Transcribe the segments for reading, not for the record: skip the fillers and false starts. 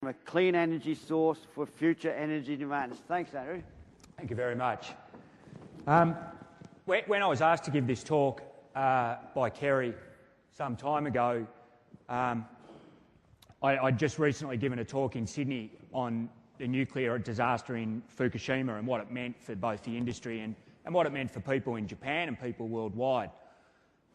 a clean energy source for future energy demands. Thanks, Andrew. Thank you very much. When I was asked to give this talk by Kerry some time ago, I'd just recently given a talk in Sydney on the nuclear disaster in Fukushima and what it meant for both the industry and what it meant for people in Japan and people worldwide.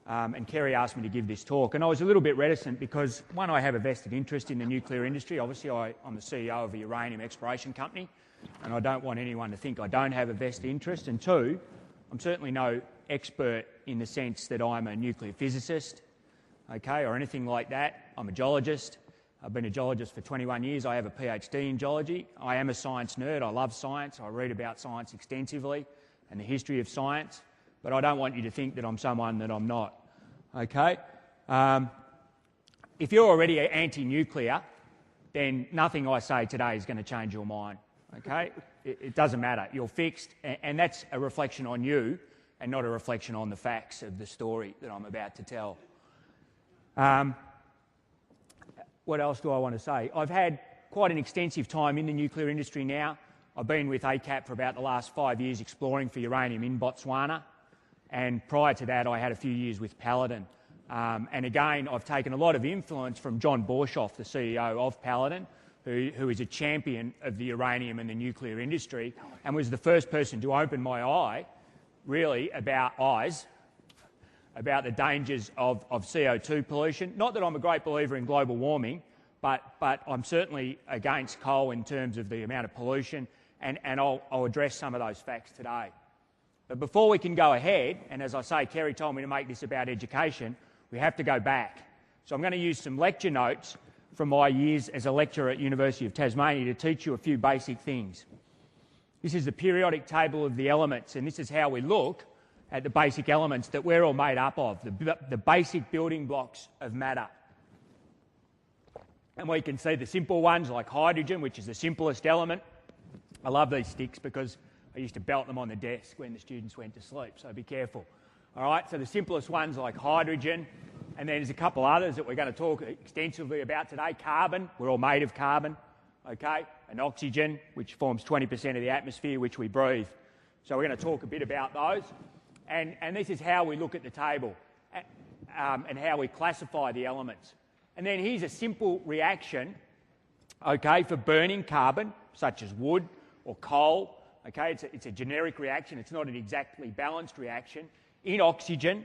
And Kerry asked me to give this talk, and I was a little bit reticent because, one, I have a vested interest in the nuclear industry. Obviously, I'm the CEO of a uranium exploration company, and I don't want anyone to think I don't have a vested interest. And two, I'm certainly no expert in the sense that I'm a nuclear physicist, okay, or anything like that. I'm a geologist. I've been a geologist for 21 years. I have a PhD in geology. I am a science nerd. I love science. I read about science extensively and the history of science, but I don't want you to think that I'm someone that I'm not. Okay? If you're already anti-nuclear, then nothing I say today is going to change your mind. Okay? It doesn't matter. You're fixed, and that's a reflection on you and not a reflection on the facts of the story that I'm about to tell. What else do I want to say? I've had quite an extensive time in the nuclear industry now. I've been with ACAP for about the last 5 years exploring for uranium in Botswana. And prior to that, I had a few years with Paladin. And again, I've taken a lot of influence from John Borshoff, the CEO of Paladin, who is a champion of the uranium and the nuclear industry, and was the first person to open my eye, really, about the dangers of CO2 pollution. Not that I'm a great believer in global warming, but I'm certainly against coal in terms of the amount of pollution, and I'll address some of those facts today. But before we can go ahead, and as I say, Kerry told me to make this about education, we have to go back. So I'm going to use some lecture notes from my years as a lecturer at University of Tasmania to teach you a few basic things. This is the periodic table of the elements, and this is how we look at the basic elements that we're all made up of, the basic building blocks of matter. And we can see the simple ones like hydrogen, which is the simplest element. I love these sticks because I used to belt them on the desk when the students went to sleep, so be careful. All right, so the simplest ones like hydrogen, and then there's a couple others that we're going to talk extensively about today. Carbon, we're all made of carbon, okay, and oxygen, which forms 20% of the atmosphere, which we breathe. So we're going to talk a bit about those, and this is how we look at the table and how we classify the elements. And then here's a simple reaction, okay, for burning carbon, such as wood or coal. Okay, it's a generic reaction. It's not an exactly balanced reaction in oxygen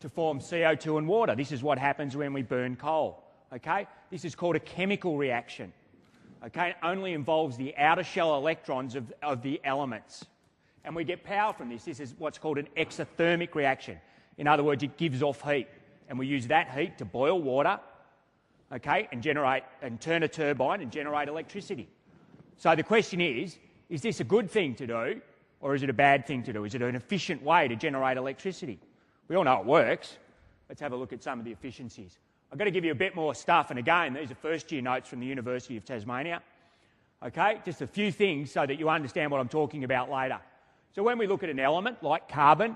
to form CO2 and water. This is what happens when we burn coal. Okay, this is called a chemical reaction. Okay, it only involves the outer shell electrons of the elements, and we get power from this. This is what's called an exothermic reaction. In other words, it gives off heat, and we use that heat to boil water. Okay, and turn a turbine and generate electricity. So the question is this a good thing to do, or is it a bad thing to do? Is it an efficient way to generate electricity? We all know it works. Let's have a look at some of the efficiencies. I've got to give you a bit more stuff, and again, these are first-year notes from the University of Tasmania. Okay, just a few things so that you understand what I'm talking about later. So when we look at an element like carbon,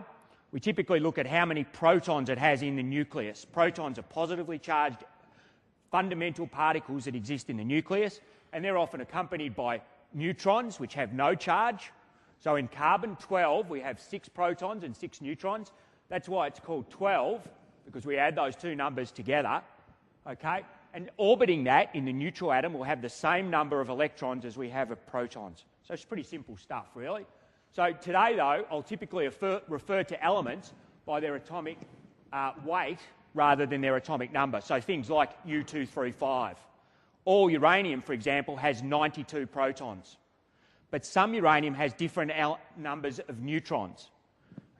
we typically look at how many protons it has in the nucleus. Protons are positively charged fundamental particles that exist in the nucleus, and they're often accompanied by neutrons, which have no charge. So in carbon-12, we have 6 protons and 6 neutrons. That's why it's called 12, because we add those two numbers together, okay? And orbiting that in the neutral atom will have the same number of electrons as we have of protons. So it's pretty simple stuff, really. So today, though, I'll typically refer to elements by their atomic weight rather than their atomic number. So things like U-235. All uranium, for example, has 92 protons. But some uranium has different numbers of neutrons.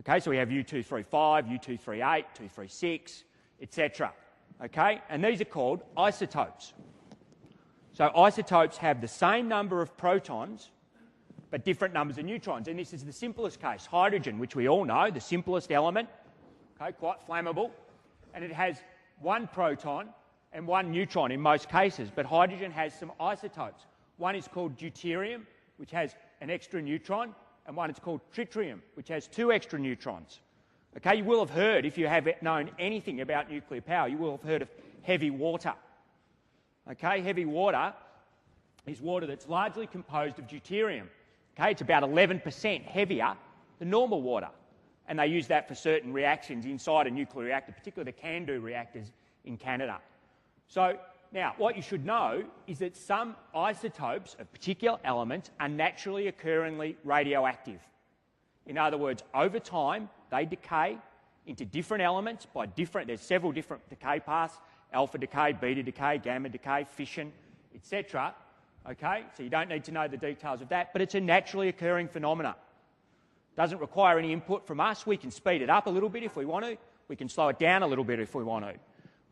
Okay, so we have U-235, U-238, 236, etc. Okay, and these are called isotopes. So isotopes have the same number of protons, but different numbers of neutrons. And this is the simplest case. Hydrogen, which we all know, the simplest element, okay, quite flammable, and it has 1 proton and 1 neutron in most cases, but hydrogen has some isotopes. One is called deuterium, which has an extra neutron, and one is called tritium, which has 2 extra neutrons. Okay, you will have heard, if you have known anything about nuclear power, you will have heard of heavy water. Okay, heavy water is water that's largely composed of deuterium. Okay, it's about 11% heavier than normal water. And they use that for certain reactions inside a nuclear reactor, particularly the CANDU reactors in Canada. So now, what you should know is that some isotopes of particular elements are naturally occurringly radioactive. In other words, over time, they decay into different elements by different, there's several different decay paths, alpha decay, beta decay, gamma decay, fission, etc. Okay, so you don't need to know the details of that, but it's a naturally occurring phenomena. Doesn't require any input from us. We can speed it up a little bit if we want to. We can slow it down a little bit if we want to.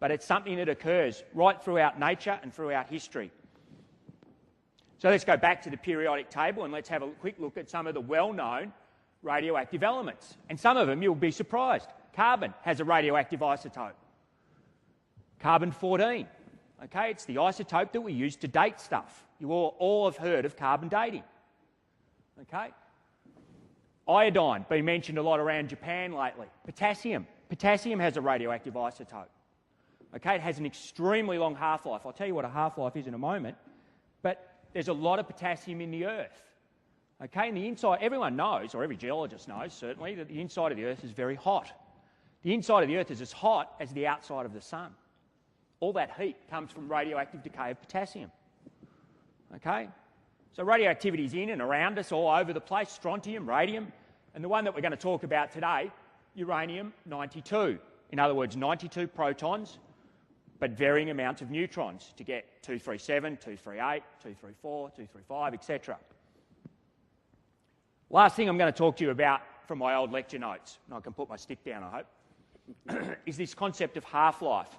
But it's something that occurs right throughout nature and throughout history. So let's go back to the periodic table and let's have a quick look at some of the well-known radioactive elements. And some of them you'll be surprised. Carbon has a radioactive isotope. Carbon-14. Okay, it's the isotope that we use to date stuff. You all have heard of carbon dating. Okay? Iodine, been mentioned a lot around Japan lately. Potassium. Potassium has a radioactive isotope. Okay, it has an extremely long half-life. I'll tell you what a half-life is in a moment. But there's a lot of potassium in the Earth. Okay, and the inside, everyone knows, or every geologist knows certainly, that the inside of the Earth is very hot. The inside of the Earth is as hot as the outside of the sun. All that heat comes from radioactive decay of potassium. Okay? So radioactivity is in and around us all over the place, strontium, radium, and the one that we're going to talk about today, uranium-92. In other words, 92 protons, but varying amounts of neutrons to get 237, 238, 234, 235, etc. Last thing I'm going to talk to you about from my old lecture notes, and I can put my stick down, I hope, is this concept of half-life.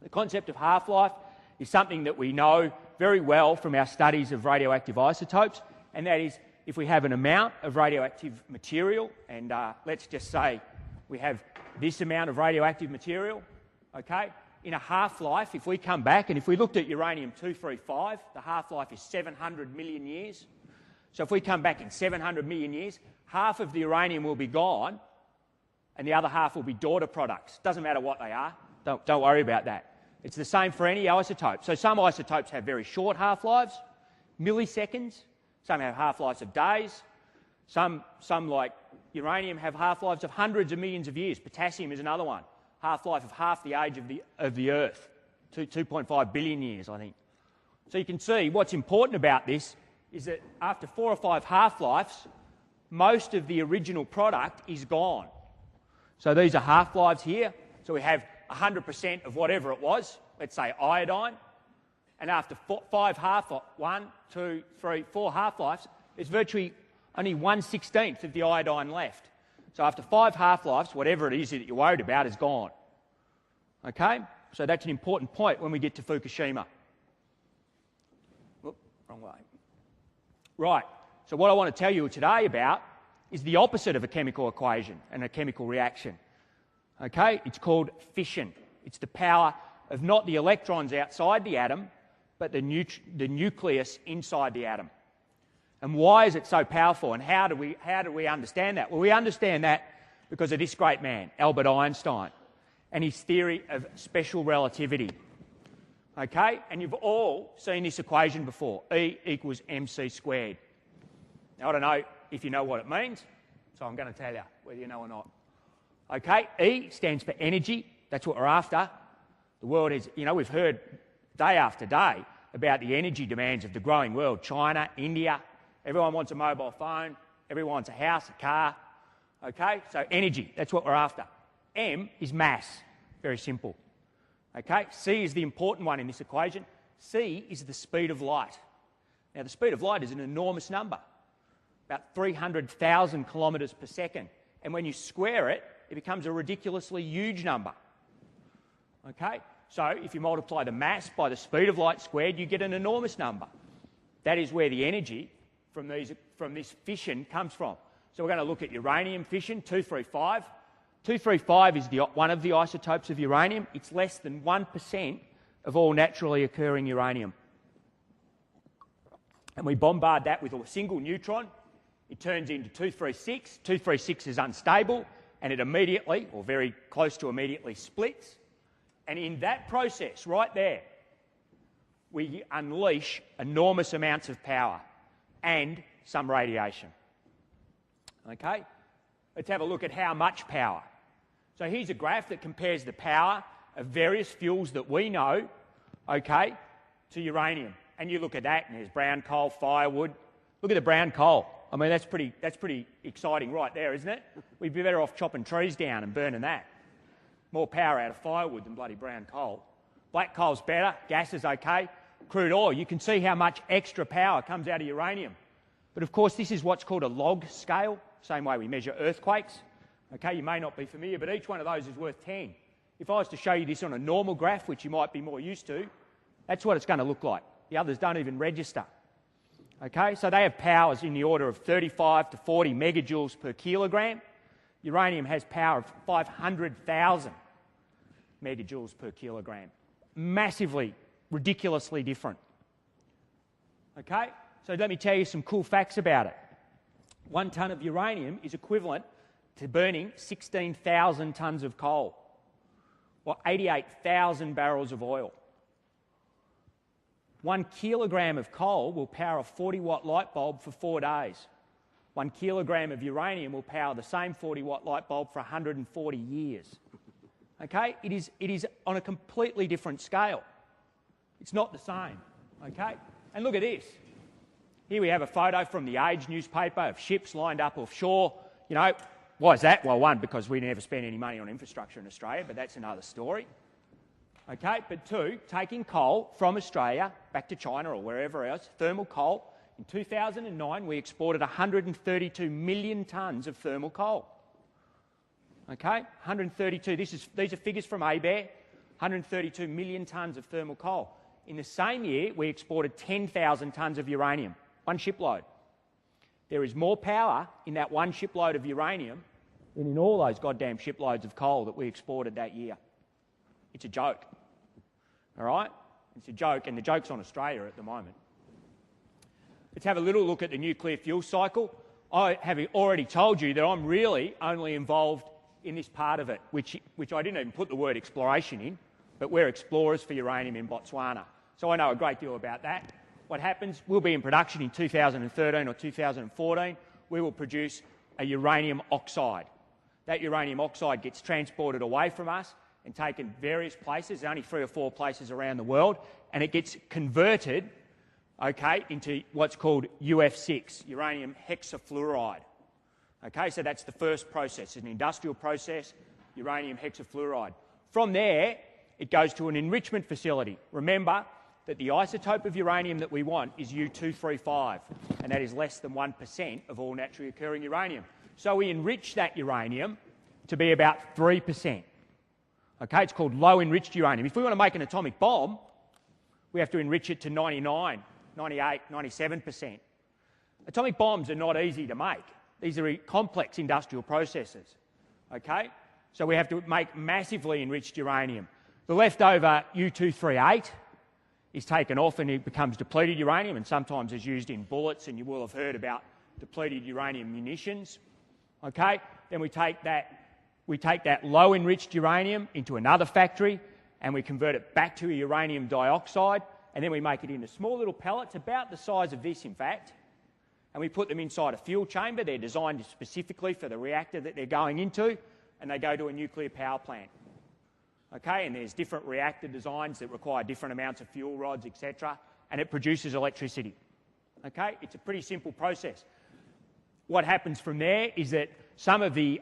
The concept of half-life is something that we know very well from our studies of radioactive isotopes, and that is if we have an amount of radioactive material, and let's just say we have this amount of radioactive material, okay, in a half-life, if we come back, and if we looked at uranium-235, the half-life is 700 million years. So if we come back in 700 million years, half of the uranium will be gone, and the other half will be daughter products. Doesn't matter what they are. Don't worry about that. It's the same for any isotope. So some isotopes have very short half-lives, milliseconds. Some have half-lives of days. Some like uranium, have half-lives of hundreds of millions of years. Potassium is another one. Half-life of half the age of the Earth, 2.5 billion years, I think. So you can see what's important about this is that after 4 or 5 half-lives, most of the original product is gone. So these are half-lives here. So we have 100% of whatever it was, let's say iodine, and after 4 half-lives, there's virtually only 1/16 of the iodine left. So after 5 half-lives, whatever it is that you're worried about is gone. Okay? So that's an important point when we get to Fukushima. Oop, wrong way. Right, so what I want to tell you today about is the opposite of a chemical equation and a chemical reaction. Okay, it's called fission. It's the power of not the electrons outside the atom, but the nucleus inside the atom. And why is it so powerful, and how do we understand that? Well, we understand that because of this great man, Albert Einstein, and his theory of special relativity. Okay, and you've all seen this equation before, E equals mc squared. Now, I don't know if you know what it means, so I'm going to tell you whether you know or not. Okay, E stands for energy. That's what we're after. The world is, we've heard day after day about the energy demands of the growing world. China, India, everyone wants a mobile phone, everyone wants a house, a car. Okay, so energy, that's what we're after. M is mass, very simple. Okay, C is the important one in this equation. C is the speed of light. Now, the speed of light is an enormous number, about 300,000 kilometres per second. And when you square it, it becomes a ridiculously huge number. Okay, so if you multiply the mass by the speed of light squared, you get an enormous number. That is where the energy from this fission comes from. So we're going to look at uranium fission, 235. 235 is one of the isotopes of uranium. It's less than 1% of all naturally occurring uranium. And we bombard that with a single neutron. It turns into 236. 236 is unstable, and it immediately, or very close to immediately, splits. And in that process, right there, we unleash enormous amounts of power and some radiation. Okay? Let's have a look at how much power. So here's a graph that compares the power of various fuels that we know, okay, to uranium. And you look at that, and there's brown coal, firewood. Look at the brown coal. I mean, that's pretty exciting right there, isn't it? We'd be better off chopping trees down and burning that. More power out of firewood than bloody brown coal. Black coal's better, gas is okay. Crude oil, you can see how much extra power comes out of uranium. But of course, this is what's called a log scale, same way we measure earthquakes. Okay, you may not be familiar, but each one of those is worth 10. If I was to show you this on a normal graph, which you might be more used to, that's what it's going to look like. The others don't even register. Okay, so they have powers in the order of 35 to 40 megajoules per kilogram. Uranium has power of 500,000 megajoules per kilogram. Massively, ridiculously different. Okay, so let me tell you some cool facts about it. 1 tonne of uranium is equivalent to burning 16,000 tonnes of coal, or 88,000 barrels of oil. 1 kilogram of coal will power a 40-watt light bulb for 4 days. 1 kilogram of uranium will power the same 40-watt light bulb for 140 years. Okay? It is on a completely different scale. It's not the same. Okay? And look at this. Here we have a photo from the Age newspaper of ships lined up offshore. You know, why is that? Well, 1, because we never spend any money on infrastructure in Australia, but that's another story. Okay, but 2, taking coal from Australia back to China or wherever else, thermal coal. In 2009, we exported 132 million tonnes of thermal coal. Okay, 132. These are figures from ABARE. 132 million tonnes of thermal coal. In the same year, we exported 10,000 tonnes of uranium, 1 shipload. There is more power in that 1 shipload of uranium than in all those goddamn shiploads of coal that we exported that year. It's a joke. All right? It's a joke, and the joke's on Australia at the moment. Let's have a little look at the nuclear fuel cycle. I have already told you that I'm really only involved in this part of it, which I didn't even put the word exploration in, but we're explorers for uranium in Botswana. So I know a great deal about that. What happens, we'll be in production in 2013 or 2014. We will produce a uranium oxide. That uranium oxide gets transported away from us and taken various places, only 3 or 4 places around the world, and it gets converted, okay, into what's called UF6, uranium hexafluoride. Okay, so that's the first process, an industrial process, uranium hexafluoride. From there, it goes to an enrichment facility. Remember that the isotope of uranium that we want is U-235, and that is less than 1% of all naturally occurring uranium. So we enrich that uranium to be about 3%. Okay, it's called low-enriched uranium. If we want to make an atomic bomb, we have to enrich it to 99, 98, 97%. Atomic bombs are not easy to make. These are complex industrial processes. Okay, so we have to make massively enriched uranium. The leftover U-238 is taken off and it becomes depleted uranium, and sometimes is used in bullets, and you will have heard about depleted uranium munitions. Okay, then we take that low-enriched uranium into another factory and we convert it back to a uranium dioxide, and then we make it into small little pellets, about the size of this, in fact, and we put them inside a fuel chamber. They're designed specifically for the reactor that they're going into, and they go to a nuclear power plant. Okay, and there's different reactor designs that require different amounts of fuel rods, etc., and it produces electricity. Okay, it's a pretty simple process. What happens from there is that some of the,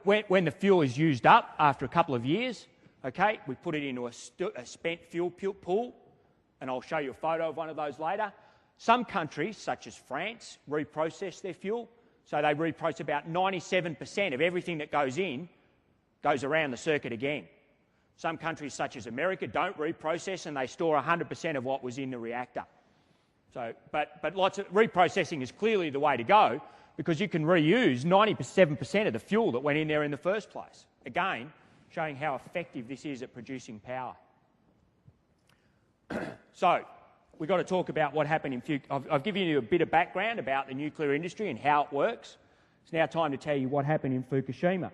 when the fuel is used up after a couple of years, okay, we put it into a spent fuel pool, and I'll show you a photo of one of those later. Some countries, such as France, reprocess their fuel, so they reprocess about 97% of everything that goes in, goes around the circuit again. Some countries, such as America, don't reprocess, and they store 100% of what was in the reactor. So, but lots of reprocessing is clearly the way to go, because you can reuse 97% of the fuel that went in there in the first place. Again, showing how effective this is at producing power. So, we've got to talk about what happened in Fukushima. I've given you a bit of background about the nuclear industry and how it works. It's now time to tell you what happened in Fukushima.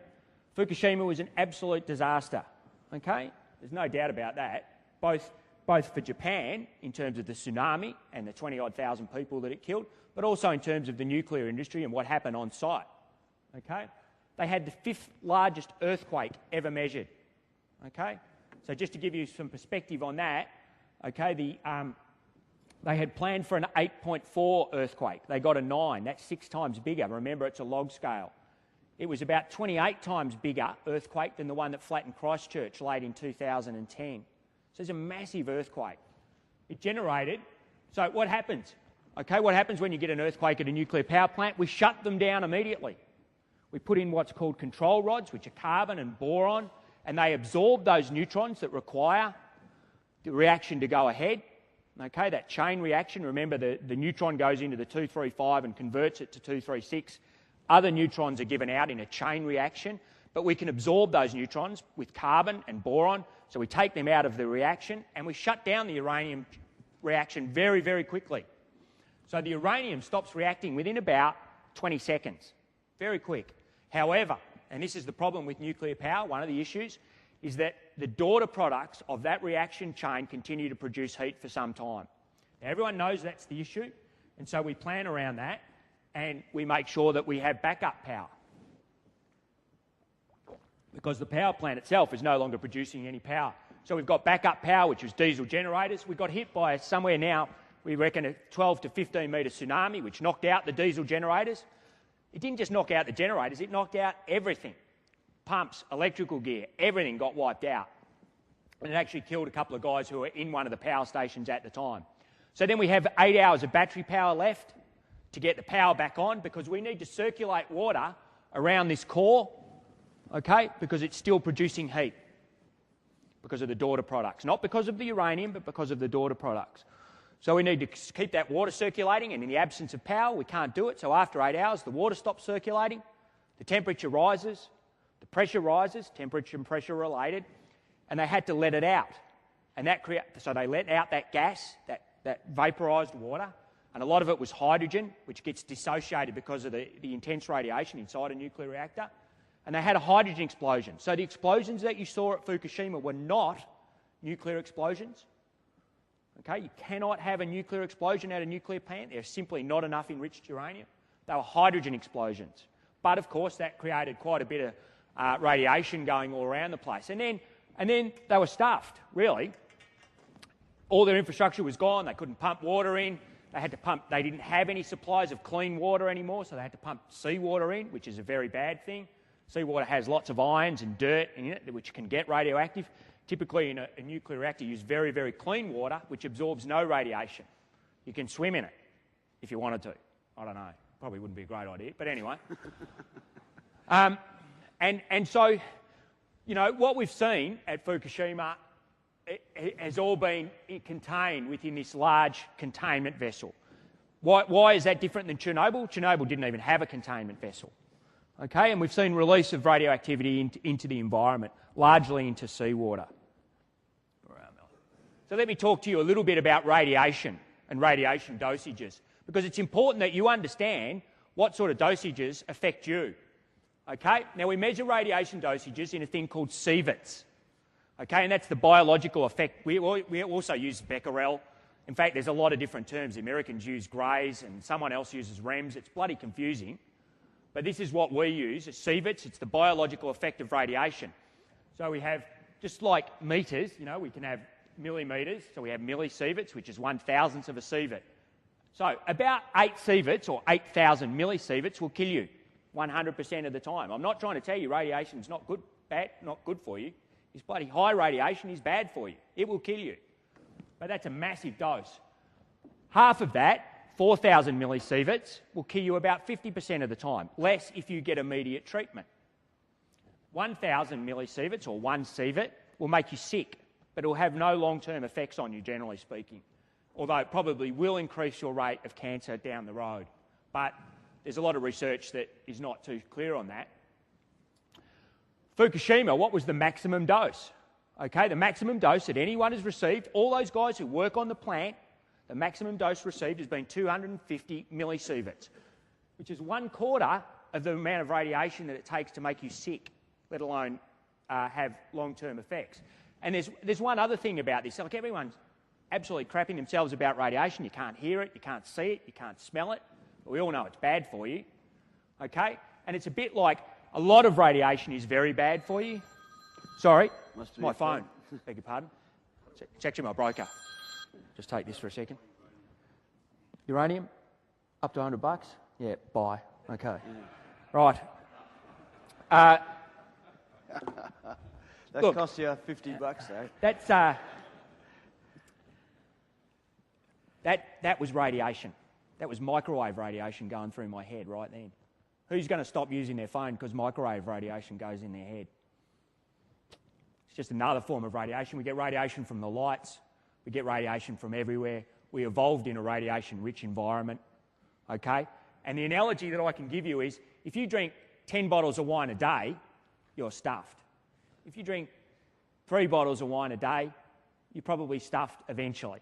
Fukushima was an absolute disaster, okay? There's no doubt about that. Both both for Japan in terms of the tsunami and the 20-odd thousand people that it killed, but also in terms of the nuclear industry and what happened on site. Okay? They had the 5th largest earthquake ever measured. Okay? So just to give you some perspective on that, okay, they had planned for an 8.4 earthquake. They got a 9. That's 6 times bigger. Remember, it's a log scale. It was about 28 times bigger earthquake than the one that flattened Christchurch late in 2010. So it's a massive earthquake. It generated... So what happens? Okay, what happens when you get an earthquake at a nuclear power plant? We shut them down immediately. We put in what's called control rods, which are carbon and boron, and they absorb those neutrons that require the reaction to go ahead. Okay, that chain reaction, remember the neutron goes into the 235 and converts it to 236. Other neutrons are given out in a chain reaction, but we can absorb those neutrons with carbon and boron, so we take them out of the reaction and we shut down the uranium reaction very, very quickly. So the uranium stops reacting within about 20 seconds. Very quick. However, and this is the problem with nuclear power, one of the issues, is that the daughter products of that reaction chain continue to produce heat for some time. Now, everyone knows that's the issue, and so we plan around that and we make sure that we have backup power. Because the power plant itself is no longer producing any power. So we've got backup power, which is diesel generators. We got hit by somewhere now, we reckon, a 12 to 15 metre tsunami, which knocked out the diesel generators. It didn't just knock out the generators, it knocked out everything. Pumps, electrical gear, everything got wiped out. And it actually killed a couple of guys who were in one of the power stations at the time. So then we have 8 hours of battery power left to get the power back on, because we need to circulate water around this core, okay, because it's still producing heat because of the daughter products. Not because of the uranium, but because of the daughter products. So we need to keep that water circulating, and in the absence of power, we can't do it. So after 8 hours, the water stops circulating, the temperature rises, the pressure rises, temperature and pressure related, and they had to let it out. And so they let out that gas, that vaporised water, and a lot of it was hydrogen, which gets dissociated because of the intense radiation inside a nuclear reactor. And they had a hydrogen explosion. So the explosions that you saw at Fukushima were not nuclear explosions. Okay, you cannot have a nuclear explosion at a nuclear plant. There's simply not enough enriched uranium. They were hydrogen explosions. But of course, that created quite a bit of radiation going all around the place. And then they were stuffed, really. All their infrastructure was gone. They couldn't pump water in. They didn't have any supplies of clean water anymore, so they had to pump seawater in, which is a very bad thing. Seawater has lots of ions and dirt in it, which can get radioactive. Typically, in a nuclear reactor, you use very, very clean water, which absorbs no radiation. You can swim in it if you wanted to. I don't know. Probably wouldn't be a great idea, but anyway. And so, you know, what we've seen at Fukushima it has all been contained within this large containment vessel. Why is that different than Chernobyl? Chernobyl didn't even have a containment vessel. Okay, and we've seen release of radioactivity into the environment, largely into seawater. So let me talk to you a little bit about radiation and radiation dosages, because it's important that you understand what sort of dosages affect you. Okay, now we measure radiation dosages in a thing called sieverts. Okay, and that's the biological effect. We also use becquerel. In fact, there's a lot of different terms. The Americans use Grays and someone else uses REMS. It's bloody confusing. But this is what we use, it's sieverts. It's the biological effect of radiation. So we have, just like metres, you know, we can have millimetres. So we have millisieverts, which is 1,000th of a sievert. So about 8 sieverts or 8,000 millisieverts will kill you 100% of the time. I'm not trying to tell you radiation's not good for you. This bloody high radiation is bad for you. It will kill you. But that's a massive dose. Half of that, 4,000 millisieverts, will kill you about 50% of the time. Less if you get immediate treatment. 1,000 millisieverts, or 1 sievert, will make you sick, but it will have no long-term effects on you, generally speaking. Although it probably will increase your rate of cancer down the road. But there's a lot of research that is not too clear on that. Fukushima, what was the maximum dose? Okay, the maximum dose that anyone has received, all those guys who work on the plant, the maximum dose received has been 250 millisieverts, which is 1/4 of the amount of radiation that it takes to make you sick, let alone have long-term effects. And there's one other thing about this. Like absolutely crapping themselves about radiation. You can't hear it, you can't see it, you can't smell it. But we all know it's bad for you. Okay? And it's a bit like a lot of radiation is very bad for you. Sorry, it's my phone. Beg your pardon. It's actually my broker. Just take this for a second. Uranium, up to $100. Yeah, buy. Okay. Right. That Look, costs you $50, though. that's that was radiation. That was microwave radiation going through my head right then. Who's going to stop using their phone because microwave radiation goes in their head? It's just another form of radiation. We get radiation from the lights. We get radiation from everywhere. We evolved in a radiation-rich environment, okay? And the analogy that I can give you is if you drink 10 bottles of wine a day, you're stuffed. If you drink 3 bottles of wine a day, you're probably stuffed eventually,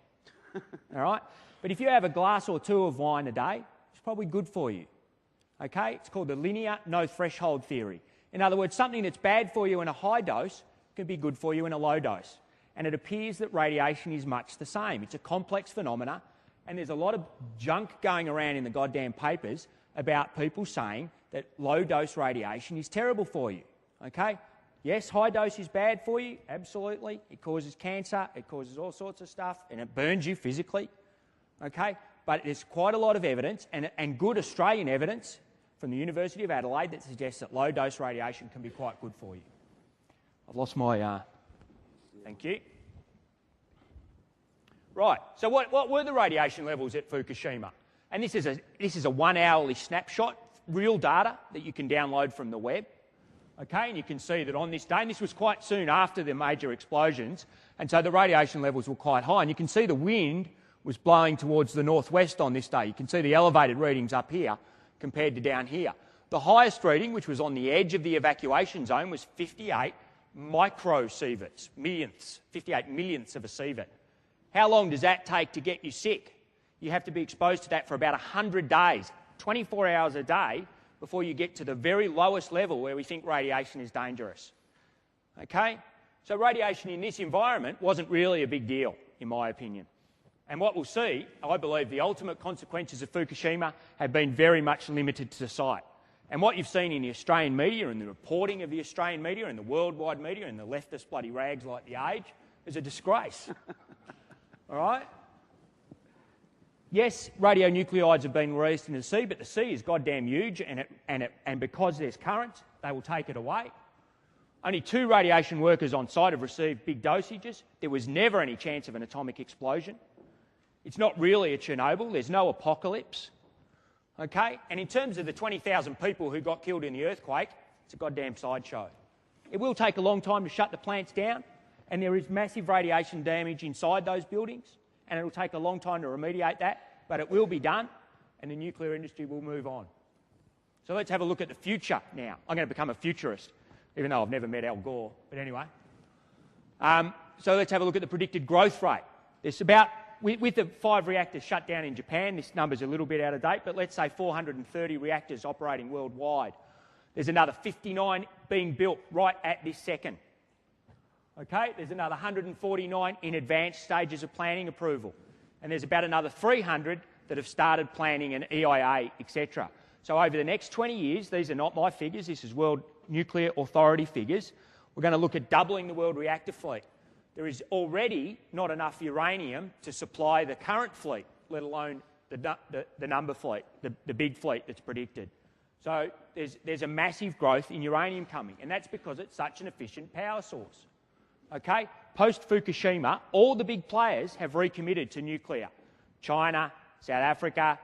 all right? But if you have a glass or 2 of wine a day, it's probably good for you, okay? It's called the linear no threshold theory. In other words, something that's bad for you in a high dose can be good for you in a low dose. And it appears that radiation is much the same. It's a complex phenomena, and there's a lot of junk going around in the goddamn papers about people saying that low-dose radiation is terrible for you, okay? Yes, high dose is bad for you, absolutely. It causes cancer, it causes all sorts of stuff, and it burns you physically, okay? But there's quite a lot of evidence, and good Australian evidence from the University of Adelaide that suggests that low-dose radiation can be quite good for you. I've lost my... Thank you. Right, so what were the radiation levels at Fukushima? And this is a 1 hourly snapshot, real data that you can download from the web. Okay, and you can see that on this day, and this was quite soon after the major explosions, and so the radiation levels were quite high. And you can see the wind was blowing towards the northwest on this day. You can see the elevated readings up here compared to down here. The highest reading, which was on the edge of the evacuation zone, was 58 microsieverts, 58 millionths of a sievert. How long does that take to get you sick? You have to be exposed to that for about 100 days, 24 hours a day, before you get to the very lowest level where we think radiation is dangerous. Okay? So radiation in this environment wasn't really a big deal, in my opinion. And what we'll see, I believe the ultimate consequences of Fukushima have been very much limited to the site. And what you've seen in the Australian media and the reporting of the Australian media and the worldwide media and the leftist bloody rags like The Age is a disgrace. All right? Yes, radionuclides have been released into the sea, but the sea is goddamn huge, and because there's current, they will take it away. Only 2 radiation workers on site have received big dosages. There was never any chance of an atomic explosion. It's not really a Chernobyl. There's no apocalypse. Okay? And in terms of the 20,000 people who got killed in the earthquake, it's a goddamn sideshow. It will take a long time to shut the plants down, and there is massive radiation damage inside those buildings, and it will take a long time to remediate that, but it will be done, and the nuclear industry will move on. So let's have a look at the future now. I'm going to become a futurist, even though I've never met Al Gore, but anyway. So let's have a look at the predicted growth rate. There's about, with the 5 reactors shut down in Japan, this number's a little bit out of date, but let's say 430 reactors operating worldwide. There's another 59 being built right at this second. Okay, there's another 149 in advanced stages of planning approval. And there's about another 300 that have started planning an EIA, etc. So over the next 20 years, these are not my figures, this is World Nuclear Authority figures, we're going to look at doubling the world reactor fleet. There is already not enough uranium to supply the current fleet, let alone the number fleet, the big fleet that's predicted. So there's a massive growth in uranium coming, and that's because it's such an efficient power source. Okay? Post-Fukushima, all the big players have recommitted to nuclear. China, South Africa,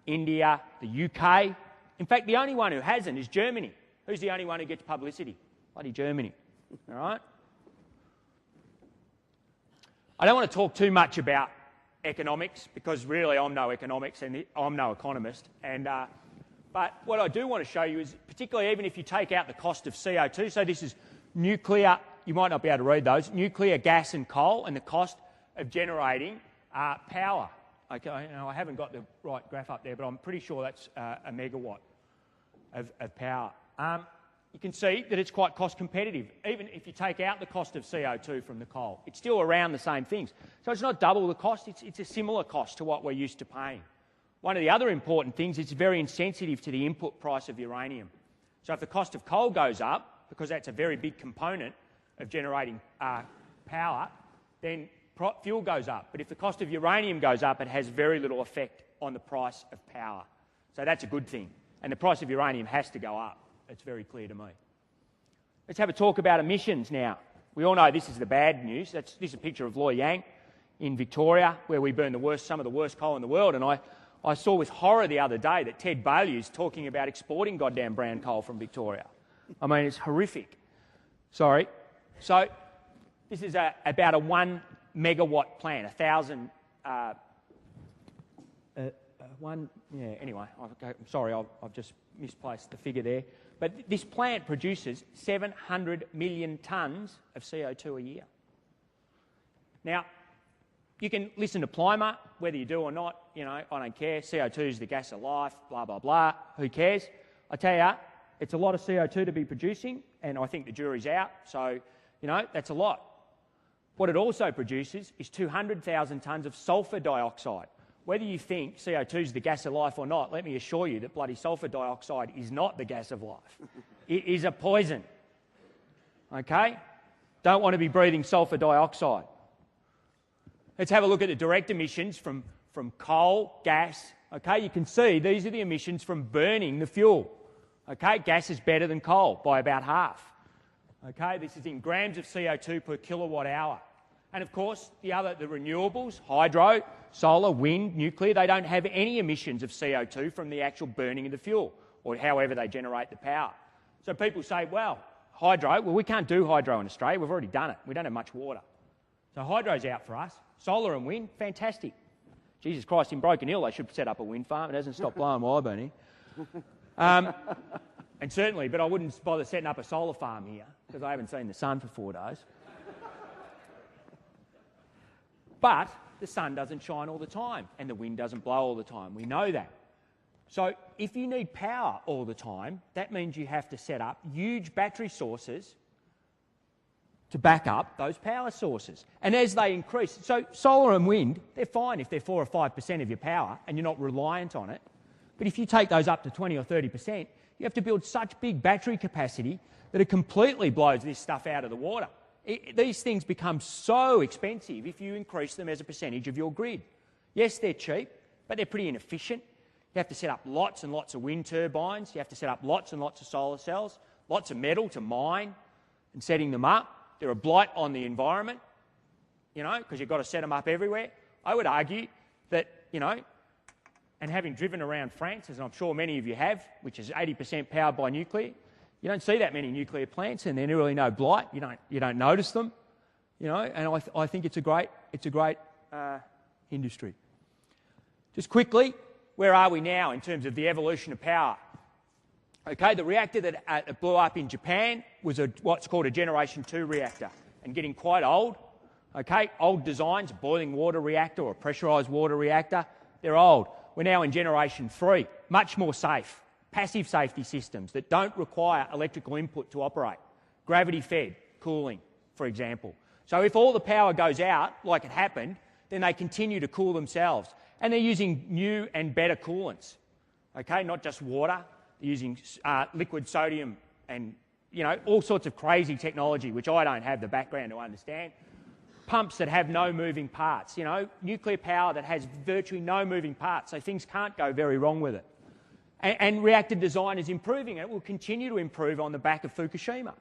India, the UK. In fact, the only one who hasn't is Germany. Who's the only one who gets publicity? Bloody Germany. All right? I don't want to talk too much about economics because really I'm no economics and I'm no economist. But what I do want to show you is, particularly even if you take out the cost of CO2, so this is nuclear, you might not be able to read those, nuclear, gas and coal, and the cost of generating power. Okay, I haven't got the right graph up there, but I'm pretty sure that's a megawatt of power. you can see that it's quite cost competitive. Even if you take out the cost of CO2 from the coal, it's still around the same things. So it's not double the cost, it's a similar cost to what we're used to paying. One of the other important things, it's very insensitive to the input price of uranium. So if the cost of coal goes up, because that's a very big component of generating power, then fuel goes up. But if the cost of uranium goes up, it has very little effect on the price of power. So that's a good thing. And the price of uranium has to go up. It's very clear to me. Let's have a talk about emissions now. We all know this is the bad news. This is a picture of Loy Yang in Victoria, where we burn some of the worst coal in the world. And I saw with horror the other day that Ted Baillieu's talking about exporting goddamn brown coal from Victoria. I mean, it's horrific. Sorry. So this is about a 1 megawatt plant, 1,000... anyway, I'm sorry, I've just misplaced the figure there. But this plant produces 700 million tonnes of CO2 a year. Now, you can listen to Plimer, whether you do or not, you know, I don't care. CO2 is the gas of life, blah, blah, blah. Who cares? I tell you, it's a lot of CO2 to be producing, and I think the jury's out, so, you know, that's a lot. What it also produces is 200,000 tonnes of sulphur dioxide. Whether you think CO2 is the gas of life or not, let me assure you that bloody sulphur dioxide is not the gas of life. It is a poison. Okay? Don't want to be breathing sulphur dioxide. Let's have a look at the direct emissions from coal, gas. Okay, you can see these are the emissions from burning the fuel. Okay, gas is better than coal by about half. Okay, this is in grams of CO2 per kilowatt hour. And of course, the renewables, hydro, solar, wind, nuclear, they don't have any emissions of CO2 from the actual burning of the fuel or however they generate the power. So people say, well, hydro, well, we can't do hydro in Australia. We've already done it. We don't have much water. So hydro's out for us. Solar and wind, fantastic. Jesus Christ, in Broken Hill, they should set up a wind farm. It hasn't stopped blowing while I've been here. And certainly, but I wouldn't bother setting up a solar farm here because I haven't seen the sun for 4 days. But the sun doesn't shine all the time and the wind doesn't blow all the time. We know that. So if you need power all the time, that means you have to set up huge battery sources to back up those power sources. And as they increase, so solar and wind, they're fine if they're 4 or 5% of your power and you're not reliant on it. But if you take those up to 20 or 30%, you have to build such big battery capacity that it completely blows this stuff out of the water. These things become so expensive if you increase them as a percentage of your grid. Yes, they're cheap, but they're pretty inefficient. You have to set up lots and lots of wind turbines. You have to set up lots and lots of solar cells, lots of metal to mine and setting them up. They're a blight on the environment, you know, because you've got to set them up everywhere. I would argue that, you know, and having driven around France, as I'm sure many of you have, which is 80% powered by nuclear, you don't see that many nuclear plants, and they're really no blight. You don't notice them, you know. And I think it's a great industry. Just quickly, where are we now in terms of the evolution of power? Okay, the reactor that blew up in Japan was what's called a Generation 2 reactor, and getting quite old. Okay, old designs, a boiling water reactor or a pressurised water reactor, they're old. We're now in Generation 3, much more safe. Passive safety systems that don't require electrical input to operate. Gravity-fed cooling, for example. So if all the power goes out, like it happened, then they continue to cool themselves. And they're using new and better coolants. Okay, not just water. They're using liquid sodium and, you know, all sorts of crazy technology, which I don't have the background to understand. Pumps that have no moving parts, you know, nuclear power that has virtually no moving parts, so things can't go very wrong with it. And reactor design is improving, and it will continue to improve on the back of Fukushima.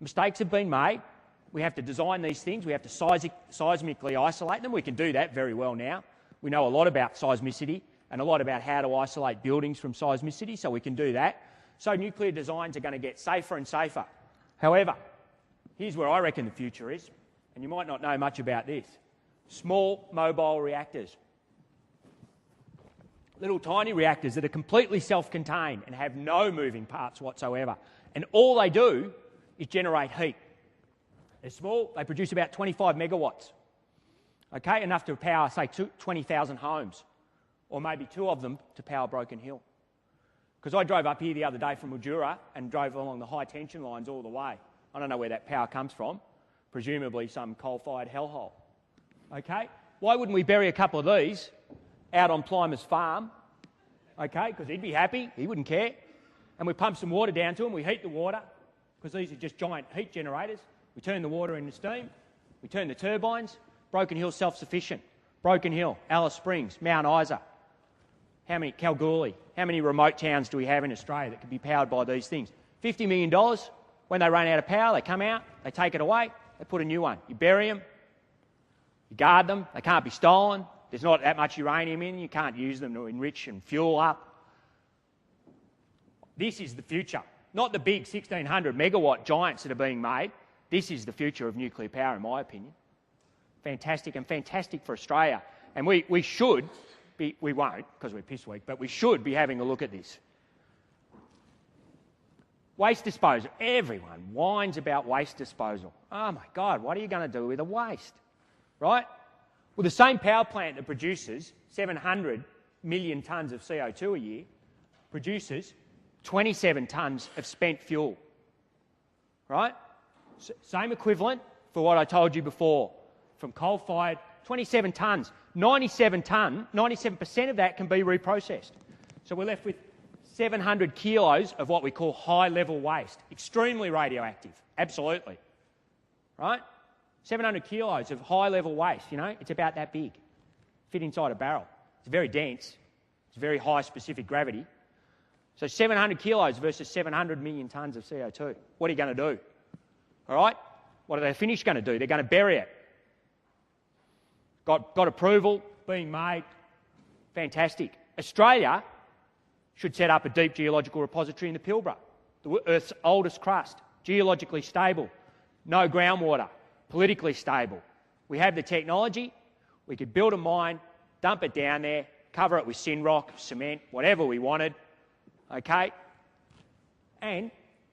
Mistakes have been made. We have to design these things. We have to seismically isolate them. We can do that very well now. We know a lot about seismicity and a lot about how to isolate buildings from seismicity, so we can do that. So nuclear designs are going to get safer and safer. However, here's where I reckon the future is, and you might not know much about this. Small mobile reactors. Little tiny reactors that are completely self-contained and have no moving parts whatsoever. And all they do is generate heat. They're small, they produce about 25 megawatts. Okay, enough to power, say, 20,000 homes, or maybe 2 of them to power Broken Hill. Because I drove up here the other day from Mildura and drove along the high tension lines all the way. I don't know where that power comes from, presumably some coal-fired hellhole. Okay? Why wouldn't we bury a couple of these out on Plimer's farm? Okay, because he'd be happy, he wouldn't care. And we pump some water down to him, we heat the water, because these are just giant heat generators. We turn the water into steam, we turn the turbines. Broken Hill self-sufficient. Broken Hill, Alice Springs, Mount Isa. Kalgoorlie, how many remote towns do we have in Australia that can be powered by these things? $50 million, when they run out of power, they come out, they take it away, they put a new one. You bury them, you guard them, they can't be stolen, there's not that much uranium in them, you can't use them to enrich and fuel up. This is the future, not the big 1,600 megawatt giants that are being made. This is the future of nuclear power, in my opinion. Fantastic, and fantastic for Australia. And we should be, we won't because we're piss weak, but we should be having a look at this. Waste disposal. Everyone whines about waste disposal. Oh my God, what are you going to do with the waste? Right? Well, the same power plant that produces 700 million tonnes of CO2 a year produces 27 tonnes of spent fuel. Right? Same equivalent for what I told you before. From coal-fired, 27 tonnes. 97% of that can be reprocessed. So we're left with 700 kilos of what we call high-level waste. Extremely radioactive, absolutely. Right? 700 kilos of high-level waste, you know, it's about that big. Fit inside a barrel. It's very dense. It's very high specific gravity. So 700 kilos versus 700 million tonnes of CO2. What are you going to do? All right? What are they finished going to do? They're going to bury it. Got approval, being made. Fantastic. Australia should set up a deep geological repository in the Pilbara, the Earth's oldest crust, geologically stable, no groundwater, politically stable. We have the technology. We could build a mine, dump it down there, cover it with synrock, cement, whatever we wanted. Okay? And,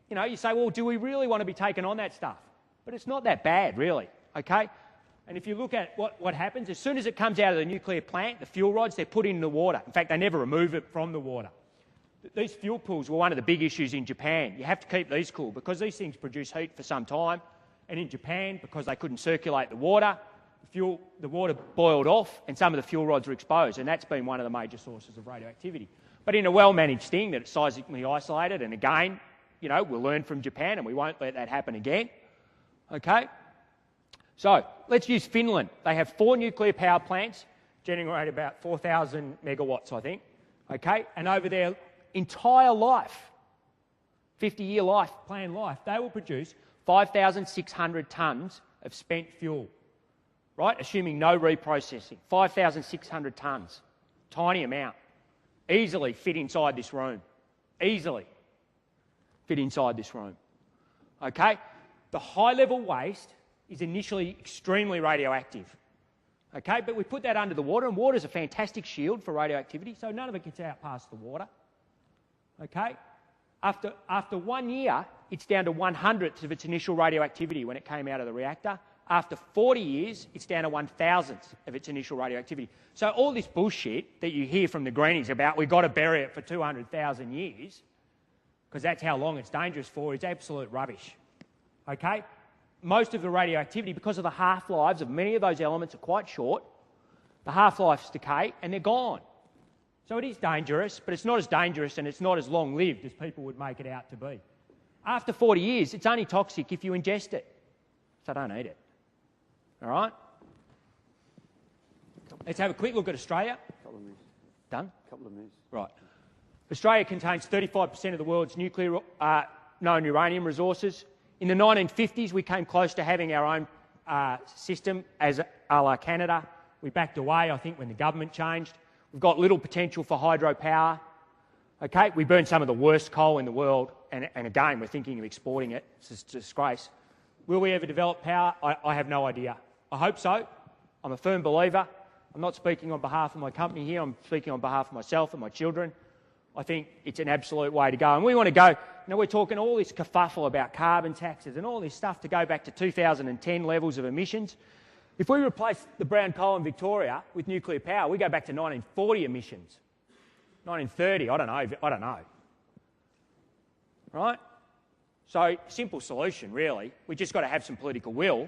you know, you say, well, do we really want to be taking on that stuff? But it's not that bad, really. Okay? And if you look at what happens, as soon as it comes out of the nuclear plant, the fuel rods, they're put in the water. In fact, they never remove it from the water. These fuel pools were one of the big issues in Japan. You have to keep these cool because these things produce heat for some time. And in Japan, because they couldn't circulate the water, the water boiled off and some of the fuel rods were exposed. And that's been one of the major sources of radioactivity. But in a well-managed thing that it's seismically isolated, and again, you know, we'll learn from Japan and we won't let that happen again. Okay? So, let's use Finland. They have 4 nuclear power plants, generating about 4,000 megawatts, I think. Okay? And over their entire life, 50-year life, planned life, they will produce 5,600 tonnes of spent fuel. Right? Assuming no reprocessing. 5,600 tonnes. Tiny amount. Easily fit inside this room. Easily fit inside this room. Okay? The high-level waste is initially extremely radioactive. Okay, but we put that under the water, and water is a fantastic shield for radioactivity, so none of it gets out past the water. Okay? After 1 year, it's down to 1/100th of its initial radioactivity when it came out of the reactor. After 40 years, it's down to 1,000th of its initial radioactivity. So all this bullshit that you hear from the greenies about we've got to bury it for 200,000 years, because that's how long it's dangerous for, is absolute rubbish. Okay? Most of the radioactivity, because of the half-lives of many of those elements are quite short, the half-lives decay and they're gone. So it is dangerous, but it's not as dangerous and it's not as long-lived as people would make it out to be. After 40 years, it's only toxic if you ingest it. So don't eat it. All right? Let's have a quick look at Australia. Couple of minutes. Done? Couple of minutes. Right. Australia contains 35% of the world's nuclear known uranium resources. In the 1950s, we came close to having our own system as a la Canada. We backed away, I think, when the government changed. We've got little potential for hydropower. Okay, we burn some of the worst coal in the world, and again, we're thinking of exporting it. It's a disgrace. Will we ever develop power? I have no idea. I hope so. I'm a firm believer. I'm not speaking on behalf of my company here. I'm speaking on behalf of myself and my children. I think it's an absolute way to go. And we want to go, you know, we're talking all this kerfuffle about carbon taxes and all this stuff to go back to 2010 levels of emissions. If we replace the brown coal in Victoria with nuclear power, we go back to 1940 emissions. 1930, I don't know. right? So, simple solution, really. We just got to have some political will.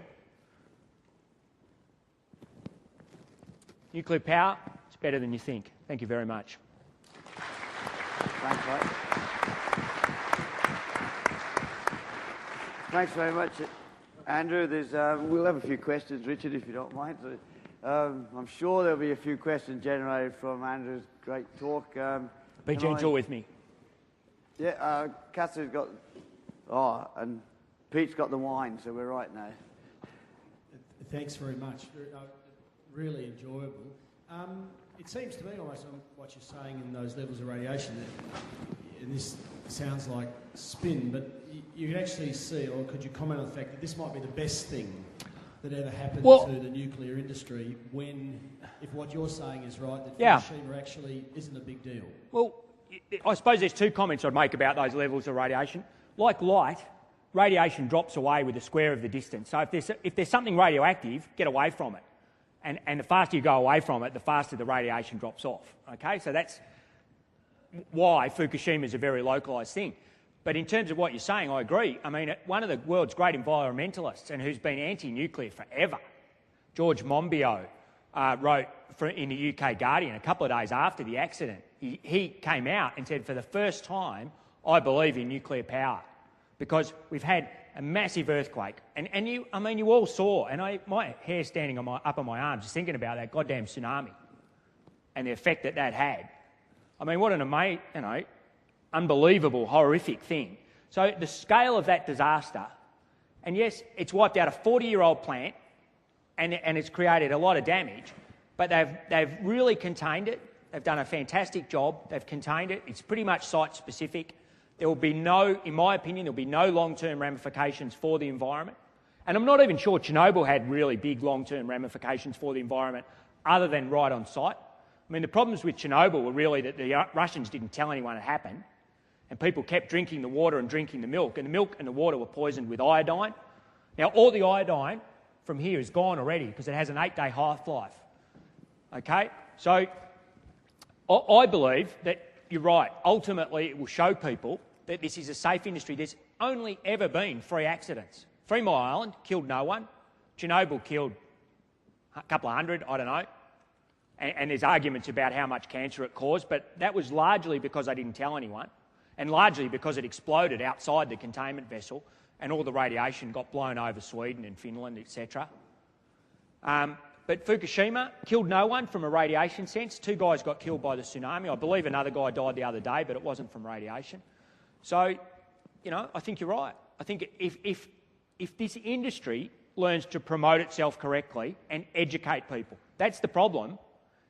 Nuclear power, it's better than you think. Thank you very much. Thanks, mate. Thanks very much, Andrew. We'll have a few questions, Richard, if you don't mind. I'm sure there'll be a few questions generated from Andrew's great talk. Be gentle with me. Yeah, Cassie's got... Oh, and Pete's got the wine, so we're right now. Thanks very much. Really enjoyable. It seems to me almost on what you're saying in those levels of radiation, and this sounds like spin, but you can actually see, or could you comment on the fact that this might be the best thing that ever happened to the nuclear industry if what you're saying is right, that Fukushima actually isn't a big deal? Well, I suppose there's two comments I'd make about those levels of radiation. Like light, radiation drops away with the square of the distance. So if there's something radioactive, get away from it. And the faster you go away from it, the faster the radiation drops off. Okay, so that's why Fukushima is a very localised thing. But in terms of what you're saying, I agree. I mean, one of the world's great environmentalists and who's been anti-nuclear forever, George Monbiot, wrote in the UK Guardian a couple of days after the accident. He came out and said, for the first time, I believe in nuclear power, because we've had a massive earthquake. And you all saw, and my hair standing up on my arms just thinking about that goddamn tsunami and the effect that had. I mean, what an unbelievable, horrific thing. So the scale of that disaster, and yes, it's wiped out a 40-year-old plant and it's created a lot of damage, but they've really contained it. They've done a fantastic job. They've contained it. It's pretty much site-specific. There will be in my opinion, there will be no long-term ramifications for the environment. And I'm not even sure Chernobyl had really big long-term ramifications for the environment other than right on site. I mean, the problems with Chernobyl were really that the Russians didn't tell anyone it happened, and people kept drinking the water and drinking the milk and the water were poisoned with iodine. Now, all the iodine from here is gone already because it has an 8-day half-life. Okay? So I believe that you're right. Ultimately, it will show people that this is a safe industry. There's only ever been 3 accidents. 3 Mile Island killed no one. Chernobyl killed a couple of hundred, I don't know. And there's arguments about how much cancer it caused, but that was largely because they didn't tell anyone, and largely because it exploded outside the containment vessel and all the radiation got blown over Sweden and Finland, etc. But Fukushima killed no one from a radiation sense. 2 guys got killed by the tsunami. I believe another guy died the other day, but it wasn't from radiation. So, I think you're right. I think if this industry learns to promote itself correctly and educate people, that's the problem,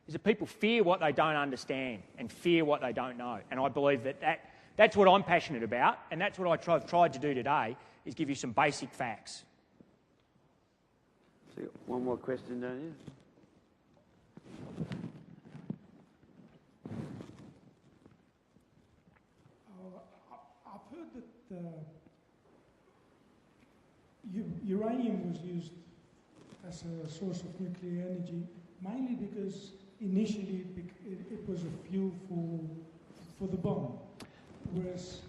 is that people fear what they don't understand and fear what they don't know. And I believe that's what I'm passionate about, and that's what I've tried to do today, is give you some basic facts. So one more question down here. I've heard that uranium was used as a source of nuclear energy, mainly because initially it was a fuel for the bomb, whereas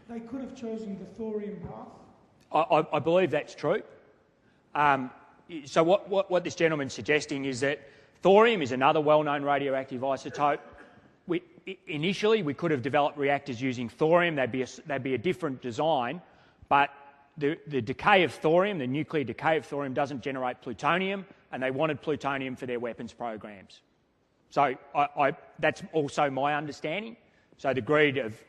they could have chosen the thorium path. I believe that's true. So what this gentleman's suggesting is that thorium is another well-known radioactive isotope. Initially, we could have developed reactors using thorium. They'd be a different design, but the decay of thorium, the nuclear decay of thorium, doesn't generate plutonium, and they wanted plutonium for their weapons programs. So that's also my understanding. So the greed of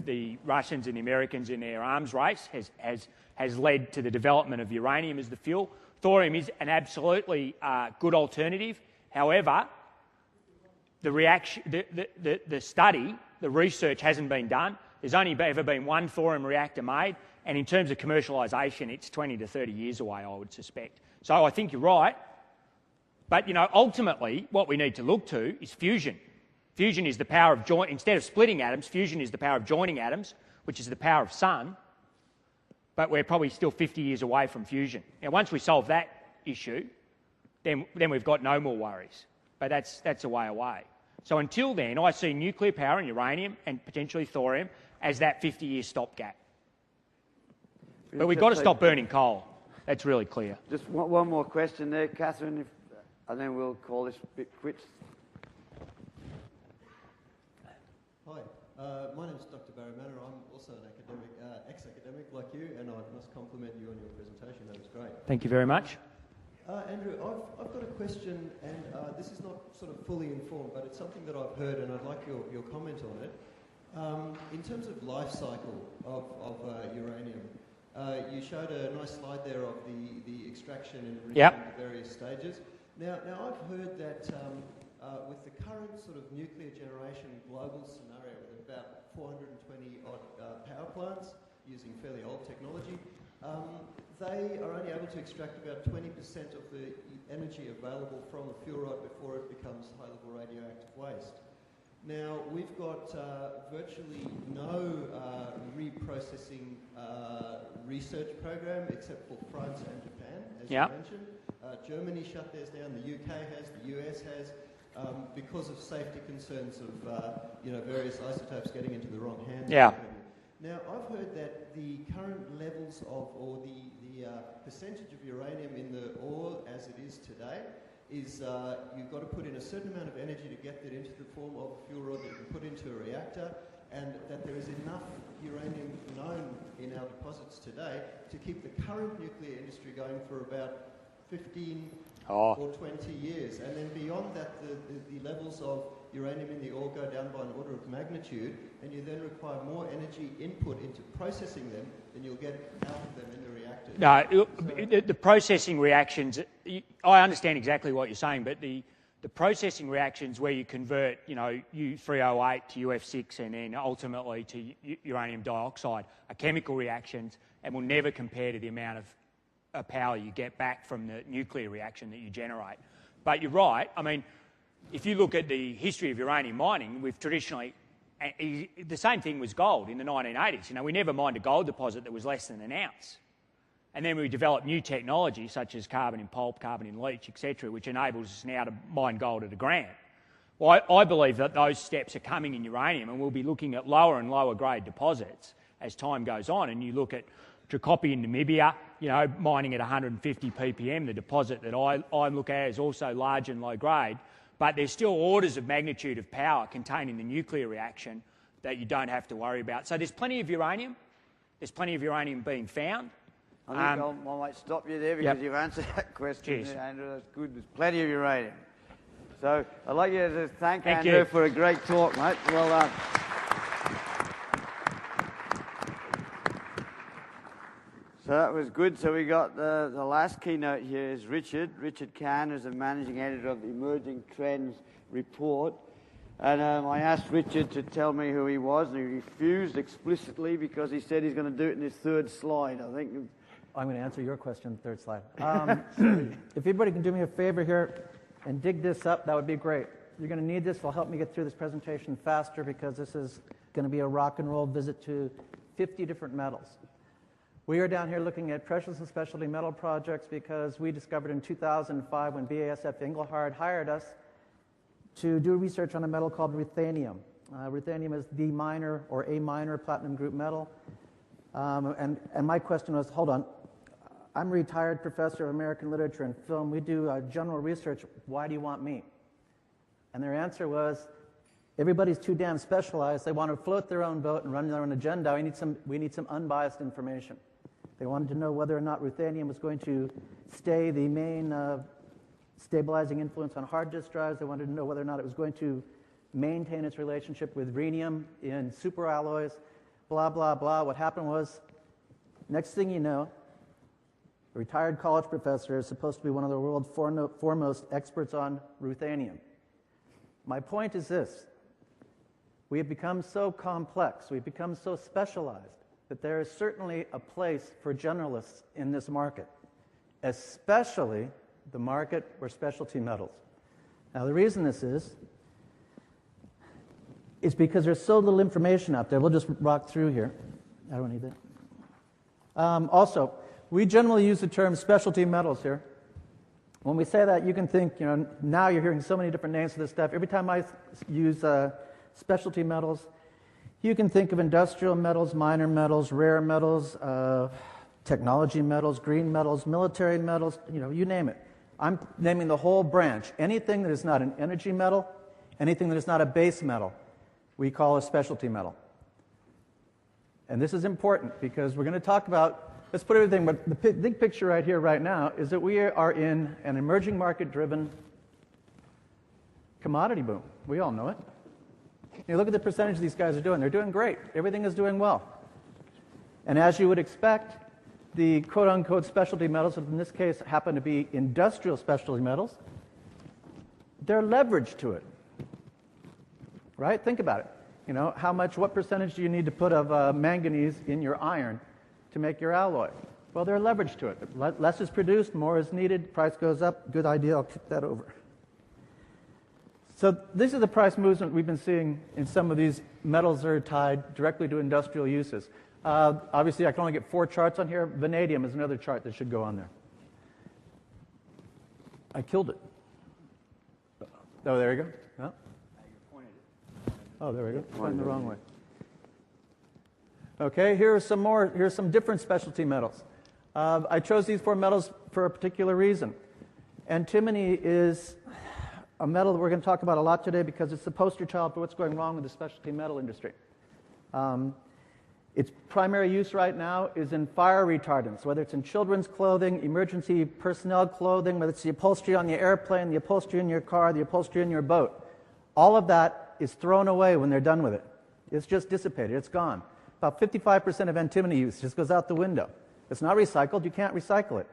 the Russians and the Americans in their arms race has led to the development of uranium as the fuel. Thorium is an absolutely good alternative. However, the research hasn't been done. There's only ever been one thorium reactor made, and in terms of commercialisation, it's 20 to 30 years away, I would suspect. So I think you're right. But, ultimately, what we need to look to is fusion. Fusion is the power of instead of splitting atoms, fusion is the power of joining atoms, which is the power of sun. But we're probably still 50 years away from fusion. Now, once we solve that issue, then we've got no more worries. But that's a way away. So until then, I see nuclear power and uranium and potentially thorium as that 50-year stopgap. But we've got to stop burning coal. That's really clear. Just one more question there, Catherine, and then we'll call this bit quits. Hi, my name is Dr. Barry Manor. I'm also an academic, ex-academic like you, and I must compliment you on your presentation. That was great. Thank you very much. Andrew, I've got a question, and this is not sort of fully informed, but it's something that I've heard, and I'd like your comment on it. In terms of life cycle of uranium, you showed a nice slide there of the extraction and enrichment of various stages. Now I've heard that with the current sort of nuclear generation global scenario, with about 420 odd power plants using fairly old technology, they are only able to extract about 20% of the energy available from a fuel rod before it becomes high-level radioactive waste. Now, we've got virtually no reprocessing research program except for France and Japan, as you mentioned. Germany shut theirs down, the UK has, the US has, because of safety concerns of various isotopes getting into the wrong hands. Yeah. Now, I've heard that the current levels of, or the percentage of uranium in the ore as it is today is you've got to put in a certain amount of energy to get that into the form of a fuel rod that you can put into a reactor, and that there is enough uranium known in our deposits today to keep the current nuclear industry going for about 15 or 20 years. And then beyond that, the levels of uranium in the ore go down by an order of magnitude, and you then require more energy input into processing them than you'll get out of them in the reactors. No, the processing reactions, I understand exactly what you're saying, but the processing reactions where you convert, U3O8 to UF6 and then ultimately to uranium dioxide are chemical reactions and will never compare to the amount of power you get back from the nuclear reaction that you generate. But you're right. I mean, if you look at the history of uranium mining, we've traditionally, the same thing was gold in the 1980s. We never mined a gold deposit that was less than an ounce. And then we developed new technology such as carbon in pulp, carbon in leach, etc., which enables us now to mine gold at a gram. Well, I believe that those steps are coming in uranium, and we'll be looking at lower and lower grade deposits as time goes on. And you look at Trikopi in Namibia, mining at 150 ppm. The deposit that I look at is also large and low grade, but there's still orders of magnitude of power contained in the nuclear reaction that you don't have to worry about. So there's plenty of uranium. There's plenty of uranium being found. I think I might stop you there because you've answered that question, Andrew. That's good. There's plenty of uranium. So I'd like you to thank Andrew for a great talk, mate. Well done. So that was good. So we got the last keynote here is Richard Kahn, who's the managing editor of the Emerging Trends report. And I asked Richard to tell me who he was, and he refused explicitly because he said he's going to do it in his third slide, I think. I'm going to answer your question, third slide. If everybody can do me a favor here and dig this up, that would be great. You're going to need this. It'll help me get through this presentation faster because this is going to be a rock and roll visit to 50 different metals. We are down here looking at precious and specialty metal projects because we discovered in 2005 when BASF Engelhard hired us to do research on a metal called ruthenium. Ruthenium is the minor or a minor platinum group metal. And my question was, hold on, I'm a retired professor of American literature and film. We do general research. Why do you want me? And their answer was, everybody's too damn specialized. They want to float their own boat and run their own agenda. We need some unbiased information. They wanted to know whether or not ruthenium was going to stay the main stabilizing influence on hard disk drives. They wanted to know whether or not it was going to maintain its relationship with rhenium in superalloys, blah, blah, blah. What happened was, next thing you know, a retired college professor is supposed to be one of the world's foremost experts on ruthenium. My point is this. We have become so complex, we've become so specialized, that there is certainly a place for generalists in this market, especially the market for specialty metals. Now, the reason this is because there's so little information out there. We'll just rock through here. I don't need that. Also, we generally use the term specialty metals here. When we say that, you can think, now you're hearing so many different names for this stuff. Every time I use specialty metals, You can think of industrial metals, minor metals, rare metals, technology metals, green metals, military metals, you name it. I'm naming the whole branch. Anything that is not an energy metal, anything that is not a base metal, we call a specialty metal. And this is important because we're going to talk about, let's put everything, but the big picture right here, right now, is that we are in an emerging market-driven commodity boom. We all know it. Look at the percentage these guys are doing. They're doing great. Everything is doing well. And as you would expect, the quote-unquote specialty metals, in this case happen to be industrial specialty metals, they're leveraged to it. Right? Think about it. What percentage do you need to put of manganese in your iron to make your alloy? Well, they're leveraged to it. Less is produced, more is needed, price goes up. Good idea, I'll kick that over. So this is the price movement we've been seeing in some of these metals that are tied directly to industrial uses. Obviously, I can only get 4 charts on here. Vanadium is another chart that should go on there. I killed it. Oh, there we go. Oh, there we go. Pointing the wrong way. Okay, here's some different specialty metals. I chose these 4 metals for a particular reason. Antimony is a metal that we're going to talk about a lot today because it's the poster child for what's going wrong with the specialty metal industry. Its primary use right now is in fire retardants, whether it's in children's clothing, emergency personnel clothing, whether it's the upholstery on the airplane, the upholstery in your car, the upholstery in your boat. All of that is thrown away when they're done with it. It's just dissipated. It's gone. About 55% of antimony use just goes out the window. It's not recycled. You can't recycle it.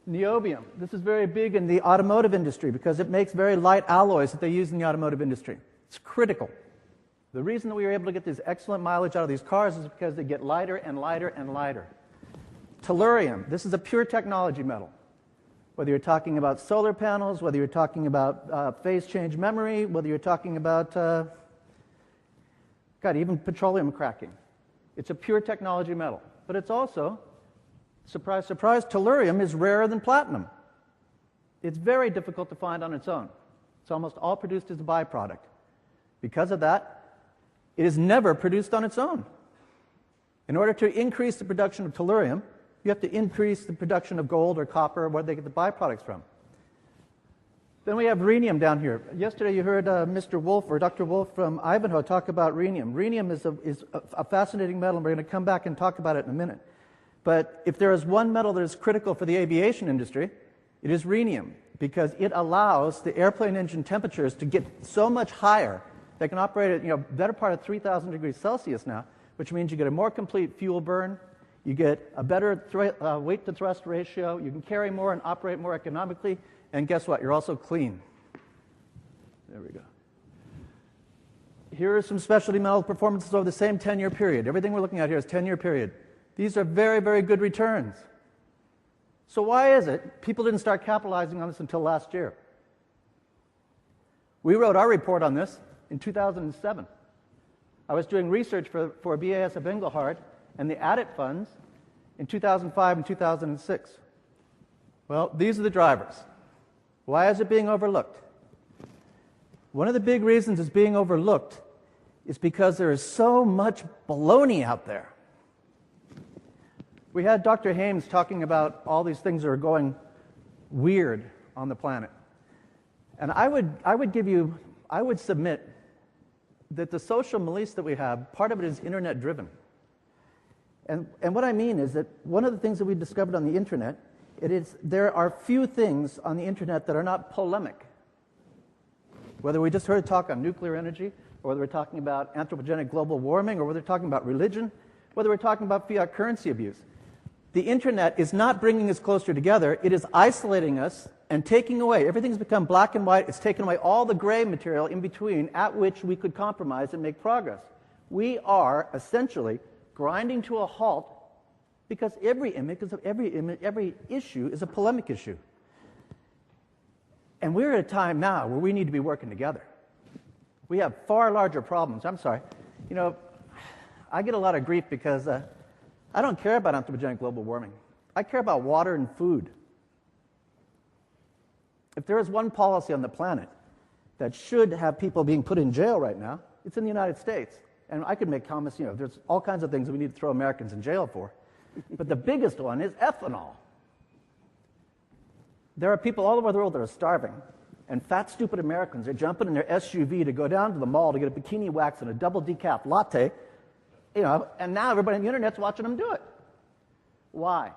Niobium. This is very big in the automotive industry because it makes very light alloys that they use in the automotive industry. It's critical. The reason that we were able to get this excellent mileage out of these cars is because they get lighter and lighter and lighter. Tellurium. This is a pure technology metal. Whether you're talking about solar panels, whether you're talking about phase change memory, whether you're talking about, even petroleum cracking. It's a pure technology metal. But it's also, surprise, surprise, tellurium is rarer than platinum. It's very difficult to find on its own. It's almost all produced as a byproduct. Because of that, it is never produced on its own. In order to increase the production of tellurium, you have to increase the production of gold or copper, where they get the byproducts from. Then we have rhenium down here. Yesterday you heard Mr. Wolf or Dr. Wolf from Ivanhoe talk about rhenium. Rhenium is a fascinating metal, and we're going to come back and talk about it in a minute. But if there is one metal that is critical for the aviation industry, it is rhenium, because it allows the airplane engine temperatures to get so much higher. They can operate at better part of 3,000 degrees Celsius now, which means you get a more complete fuel burn, you get a better weight-to-thrust ratio, you can carry more and operate more economically, and guess what? You're also clean. There we go. Here are some specialty metal performances over the same 10-year period. Everything we're looking at here is 10-year period. These are very, very good returns. So why is it people didn't start capitalizing on this until last year? We wrote our report on this in 2007. I was doing research for BASF Engelhard and the ADIT funds in 2005 and 2006. Well, these are the drivers. Why is it being overlooked? One of the big reasons it's being overlooked is because there is so much baloney out there. We had Dr. Hames talking about all these things that are going weird on the planet. And I would submit that the social milieu that we have, part of it is internet driven. And what I mean is that one of the things that we discovered on the internet, there are few things on the internet that are not polemic. Whether we just heard a talk on nuclear energy, or whether we're talking about anthropogenic global warming, or whether we're talking about religion, whether we're talking about fiat currency abuse. The internet is not bringing us closer together. It is isolating us and taking away. Everything's become black and white. It's taken away all the gray material in between at which we could compromise and make progress. We are essentially grinding to a halt because every issue is a polemic issue. And we're at a time now where we need to be working together. We have far larger problems. I'm sorry. I get a lot of grief because I don't care about anthropogenic global warming. I care about water and food. If there is one policy on the planet that should have people being put in jail right now, it's in the United States. And I could make comments, there's all kinds of things that we need to throw Americans in jail for. But the biggest one is ethanol. There are people all over the world that are starving, and fat, stupid Americans are jumping in their SUV to go down to the mall to get a bikini wax and a double decaf latte, and now everybody on the internet's watching them do it. Why?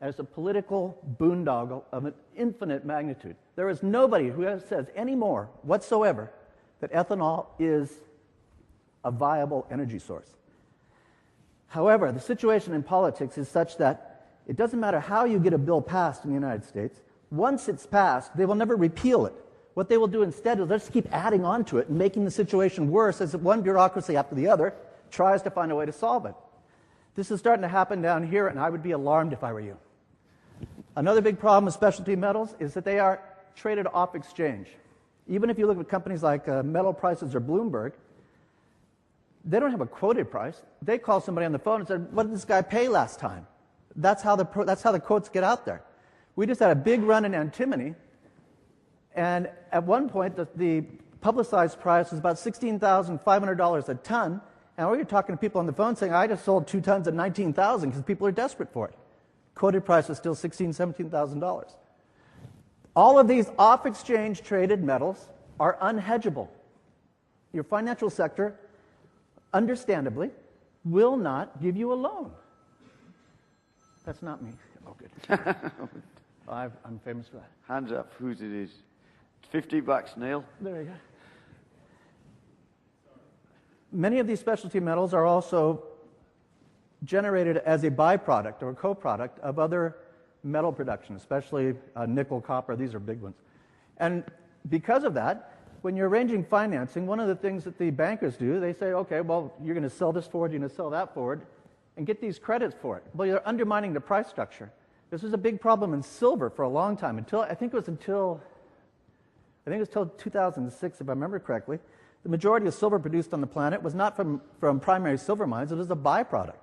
As a political boondoggle of an infinite magnitude. There is nobody who says any more whatsoever that ethanol is a viable energy source. However, the situation in politics is such that it doesn't matter how you get a bill passed in the United States. Once it's passed, they will never repeal it. What they will do instead is just keep adding on to it and making the situation worse as one bureaucracy after the other tries to find a way to solve it. This is starting to happen down here, and I would be alarmed if I were you. Another big problem with specialty metals is that they are traded off exchange. Even if you look at companies like Metal Prices or Bloomberg, they don't have a quoted price. They call somebody on the phone and say, "What did this guy pay last time?" That's how the quotes get out there. We just had a big run in antimony, and at one point the publicized price was about $16,500 a ton, and we were talking to people on the phone saying, "I just sold 2 tons at $19,000 because people are desperate for it." Quoted price is still $16,000, $17,000. All of these off-exchange traded metals are unhedgeable. Your financial sector, understandably, will not give you a loan. That's not me. Oh, good. I'm famous for that. Hands up, whose it is. $50, Neil. There you go. Many of these specialty metals are also generated as a byproduct or a co-product of other metal production, especially nickel, copper. These are big ones. And because of that, when you're arranging financing, one of the things that the bankers do, they say, okay, well, you're going to sell this forward, you're going to sell that forward, and get these credits for it. Well, you're undermining the price structure. This was a big problem in silver for a long time, until 2006, if I remember correctly. The majority of silver produced on the planet was not from primary silver mines, it was a byproduct.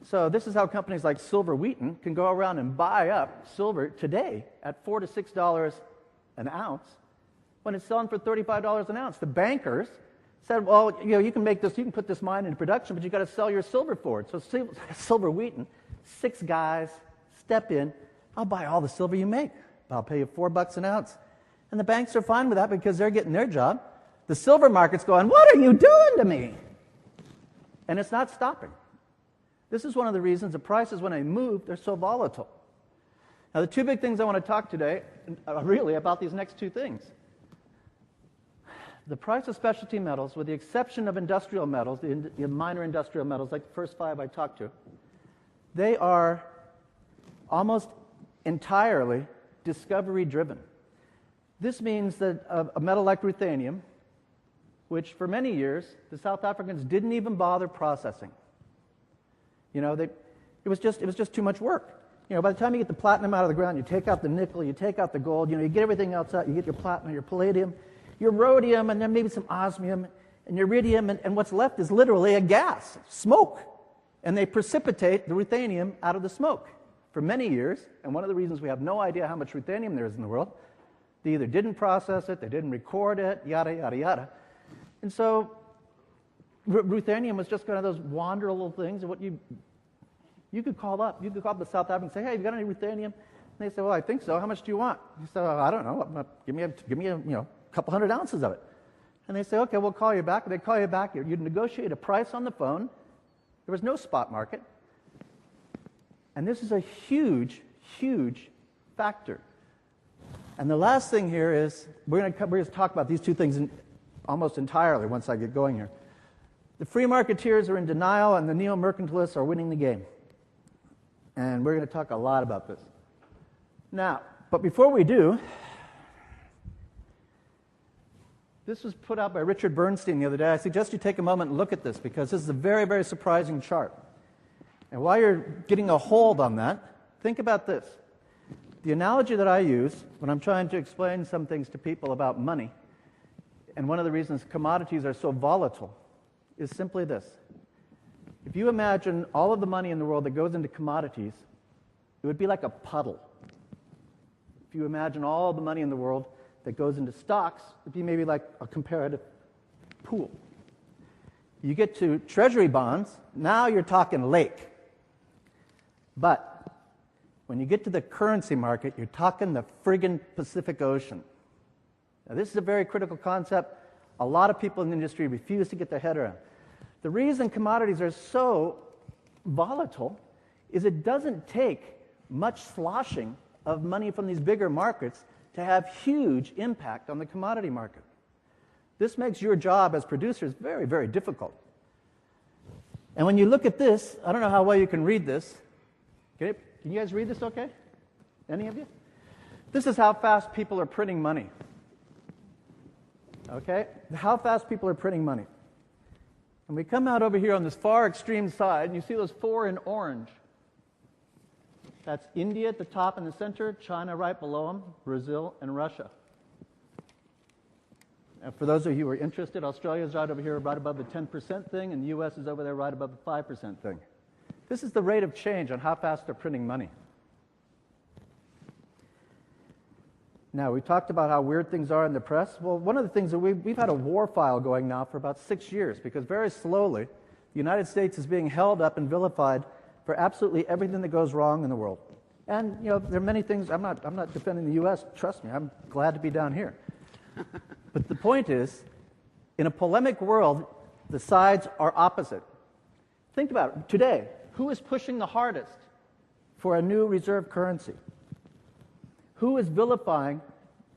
So this is how companies like Silver Wheaton can go around and buy up silver today at $4 to $6 an ounce when it's selling for $35 an ounce. The bankers said, well, you can make this, you can put this mine into production, but you've got to sell your silver for it. So Silver Wheaton, 6 guys, step in, I'll buy all the silver you make. I'll pay you $4 an ounce. And the banks are fine with that because they're getting their job. The silver market's going, what are you doing to me? And it's not stopping. This is one of the reasons the prices, when they move, they're so volatile. Now, the 2 big things I want to talk today, really, about these next 2 things. The price of specialty metals, with the exception of industrial metals, the minor industrial metals, like the first 5 I talked to, they are almost entirely discovery-driven. This means that a metal like ruthenium, which for many years the South Africans didn't even bother processing. It was just too much work. By the time you get the platinum out of the ground, you take out the nickel, you take out the gold, you get everything else out. You get your platinum, your palladium, your rhodium, and then maybe some osmium and iridium, and what's left is literally a gas, smoke. And they precipitate the ruthenium out of the smoke for many years. And one of the reasons we have no idea how much ruthenium there is in the world, they either didn't process it, they didn't record it, yada, yada, yada. And so ruthenium was just kind of those wanderable things. What you could call up the South African and say, hey, you got any ruthenium? And they say, well, I think so. How much do you want? You say, well, I don't know. Give me a couple hundred ounces of it. And they say, okay, we'll call you back. And they call you back. You'd negotiate a price on the phone. There was no spot market. And this is a huge, huge factor. And the last thing here is, we're going to talk about these 2 things almost entirely once I get going here. The free marketeers are in denial, and the neo-mercantilists are winning the game. And we're going to talk a lot about this. Now, but before we do, this was put out by Richard Bernstein the other day. I suggest you take a moment and look at this, because this is a very, very surprising chart. And while you're getting a hold on that, think about this. The analogy that I use when I'm trying to explain some things to people about money, and one of the reasons commodities are so volatile, is simply this. If you imagine all of the money in the world that goes into commodities, it would be like a puddle. If you imagine all the money in the world that goes into stocks, it would be maybe like a comparative pool. You get to treasury bonds, now you're talking lake. But when you get to the currency market, you're talking the friggin' Pacific Ocean. Now, this is a very critical concept. A lot of people in the industry refuse to get their head around. The reason commodities are so volatile is it doesn't take much sloshing of money from these bigger markets to have huge impact on the commodity market. This makes your job as producers very, very difficult. And when you look at this, I don't know how well you can read this. Can you guys read this okay? Any of you? This is how fast people are printing money. Okay? How fast people are printing money. And we come out over here on this far extreme side, and you see those four in orange. That's India at the top in the center, China right below them, Brazil, and Russia. And for those of you who are interested, Australia is right over here, right above the 10% thing, and the U.S. is over there right above the 5% thing. This is the rate of change on how fast they're printing money. Now, we talked about how weird things are in the press. Well, one of the things that we've had a war file going now for about 6 years, because very slowly, the United States is being held up and vilified for absolutely everything that goes wrong in the world. And, you know, there are many things, I'm not defending the U.S., trust me, I'm glad to be down here. But the point is, in a polemic world, the sides are opposite. Think about it. Today, who is pushing the hardest for a new reserve currency? Who is vilifying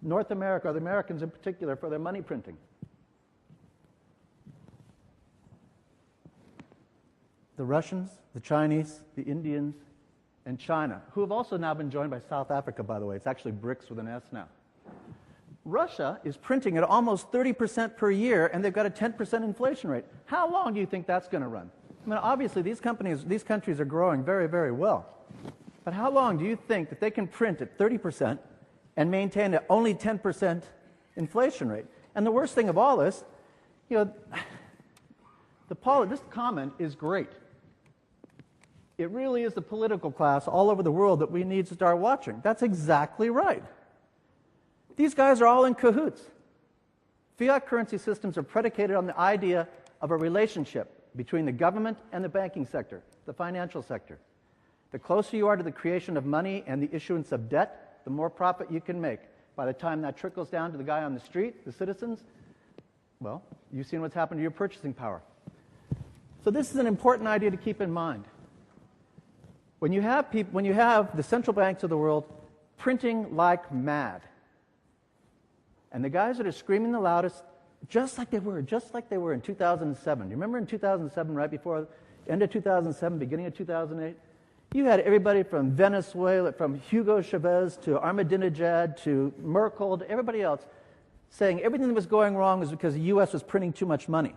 North America, or the Americans in particular, for their money printing? The Russians, the Chinese, the Indians, and China, who have also now been joined by South Africa, by the way. It's actually BRICS with an S now. Russia is printing at almost 30% per year, and they've got a 10% inflation rate. How long do you think that's going to run? I mean, obviously, these countries are growing very, very well. But how long do you think that they can print at 30% and maintain an only 10% inflation rate? And the worst thing of all is, you know, this comment is great. It really is the political class all over the world that we need to start watching. That's exactly right. These guys are all in cahoots. Fiat currency systems are predicated on the idea of a relationship between the government and the banking sector, the financial sector. The closer you are to the creation of money and the issuance of debt, the more profit you can make. By the time that trickles down to the guy on the street, the citizens, well, you've seen what's happened to your purchasing power. So this is an important idea to keep in mind. When you have the central banks of the world printing like mad, and the guys that are screaming the loudest, just like they were in 2007. You remember in 2007, right before end of 2007, beginning of 2008? You had everybody from Venezuela, from Hugo Chavez to Ahmadinejad to Merkel to everybody else saying everything that was going wrong was because the U.S. was printing too much money.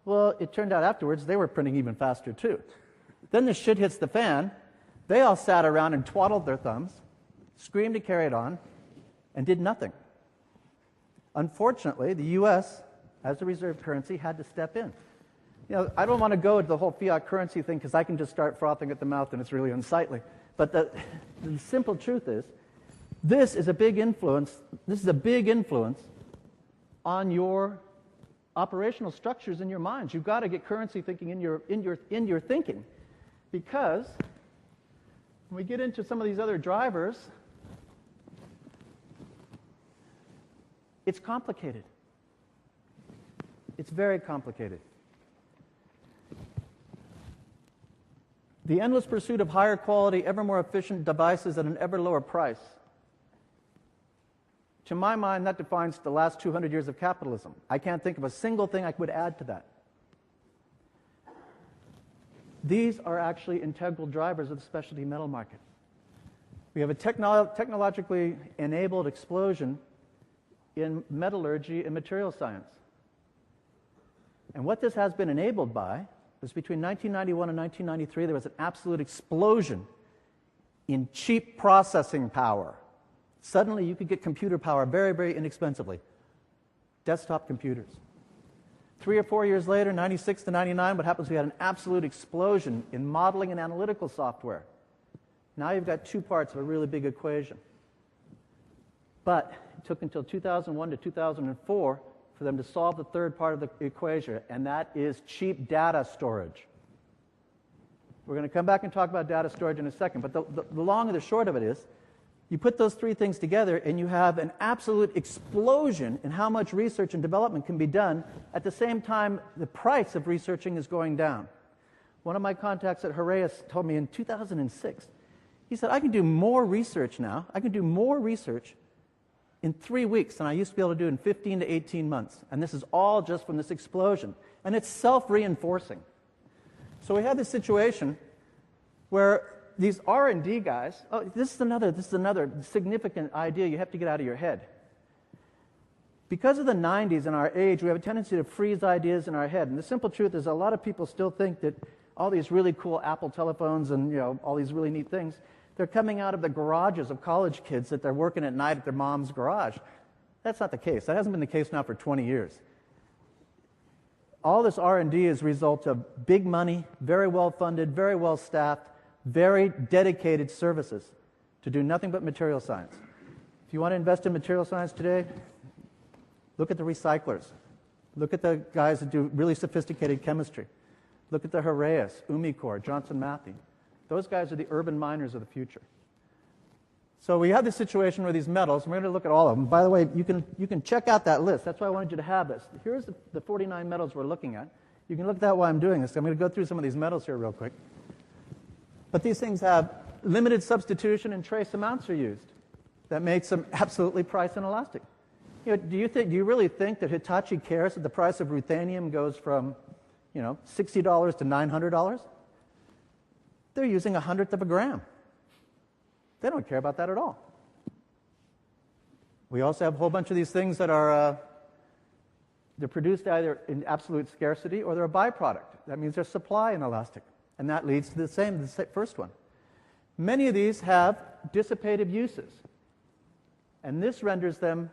Well, it turned out afterwards they were printing even faster too. Then the shit hits the fan. They all sat around and twaddled their thumbs, screamed and carried on, and did nothing. Unfortunately, the U.S., as a reserve currency, had to step in. You know, I don't want to go into the whole fiat currency thing because I can just start frothing at the mouth and it's really unsightly. But the simple truth is, this is a big influence on your operational structures in your minds. You've got to get currency thinking in your thinking, because when we get into some of these other drivers, it's complicated. It's very complicated. The endless pursuit of higher quality, ever more efficient devices at an ever lower price. To my mind, that defines the last 200 years of capitalism. I can't think of a single thing I would add to that. These are actually integral drivers of the specialty metal market. We have a technologically enabled explosion in metallurgy and material science. And what this has been enabled by is between 1991 and 1993, there was an absolute explosion in cheap processing power. Suddenly, you could get computer power very, very inexpensively. Desktop computers. 3 or 4 years later, 96 to 99, what happens? We had an absolute explosion in modeling and analytical software. Now you've got two parts of a really big equation. But it took until 2001 to 2004 for them to solve the third part of the equation, and that is cheap data storage. We're going to come back and talk about data storage in a second, but the long and the short of it is, you put those three things together and you have an absolute explosion in how much research and development can be done. At the same time, the price of researching is going down. One of my contacts at Heraeus told me in 2006, he said, I can do more research now. I can do more research in 3 weeks than I used to be able to do in 15 to 18 months. And this is all just from this explosion. And it's self-reinforcing. So we have this situation where these R&D guys, this is another significant idea you have to get out of your head. Because of the 90s and our age, we have a tendency to freeze ideas in our head. And the simple truth is a lot of people still think that all these really cool Apple telephones and all these really neat things, they're coming out of the garages of college kids that they're working at night at their mom's garage. That's not the case. That hasn't been the case now for 20 years. All this R&D is a result of big money, very well funded, very well staffed, very dedicated services to do nothing but material science. If you want to invest in material science today, look at the recyclers. Look at the guys that do really sophisticated chemistry. Look at the Heraeus, Umicore, Johnson Matthey. Those guys are the urban miners of the future. So we have this situation where these metals, and we're going to look at all of them. By the way, you can check out that list. That's why I wanted you to have this. Here's the 49 metals we're looking at. You can look at that while I'm doing this. I'm going to go through some of these metals here real quick. But these things have limited substitution and trace amounts are used. That makes them absolutely price inelastic. Do you really think that Hitachi cares that the price of ruthenium goes from $60 to $900? They're using 1/100 of a gram. They don't care about that at all. We also have a whole bunch of these things that are they're produced either in absolute scarcity or they're a byproduct. That means they're supply inelastic. And that leads to the first one. Many of these have dissipative uses. And this renders them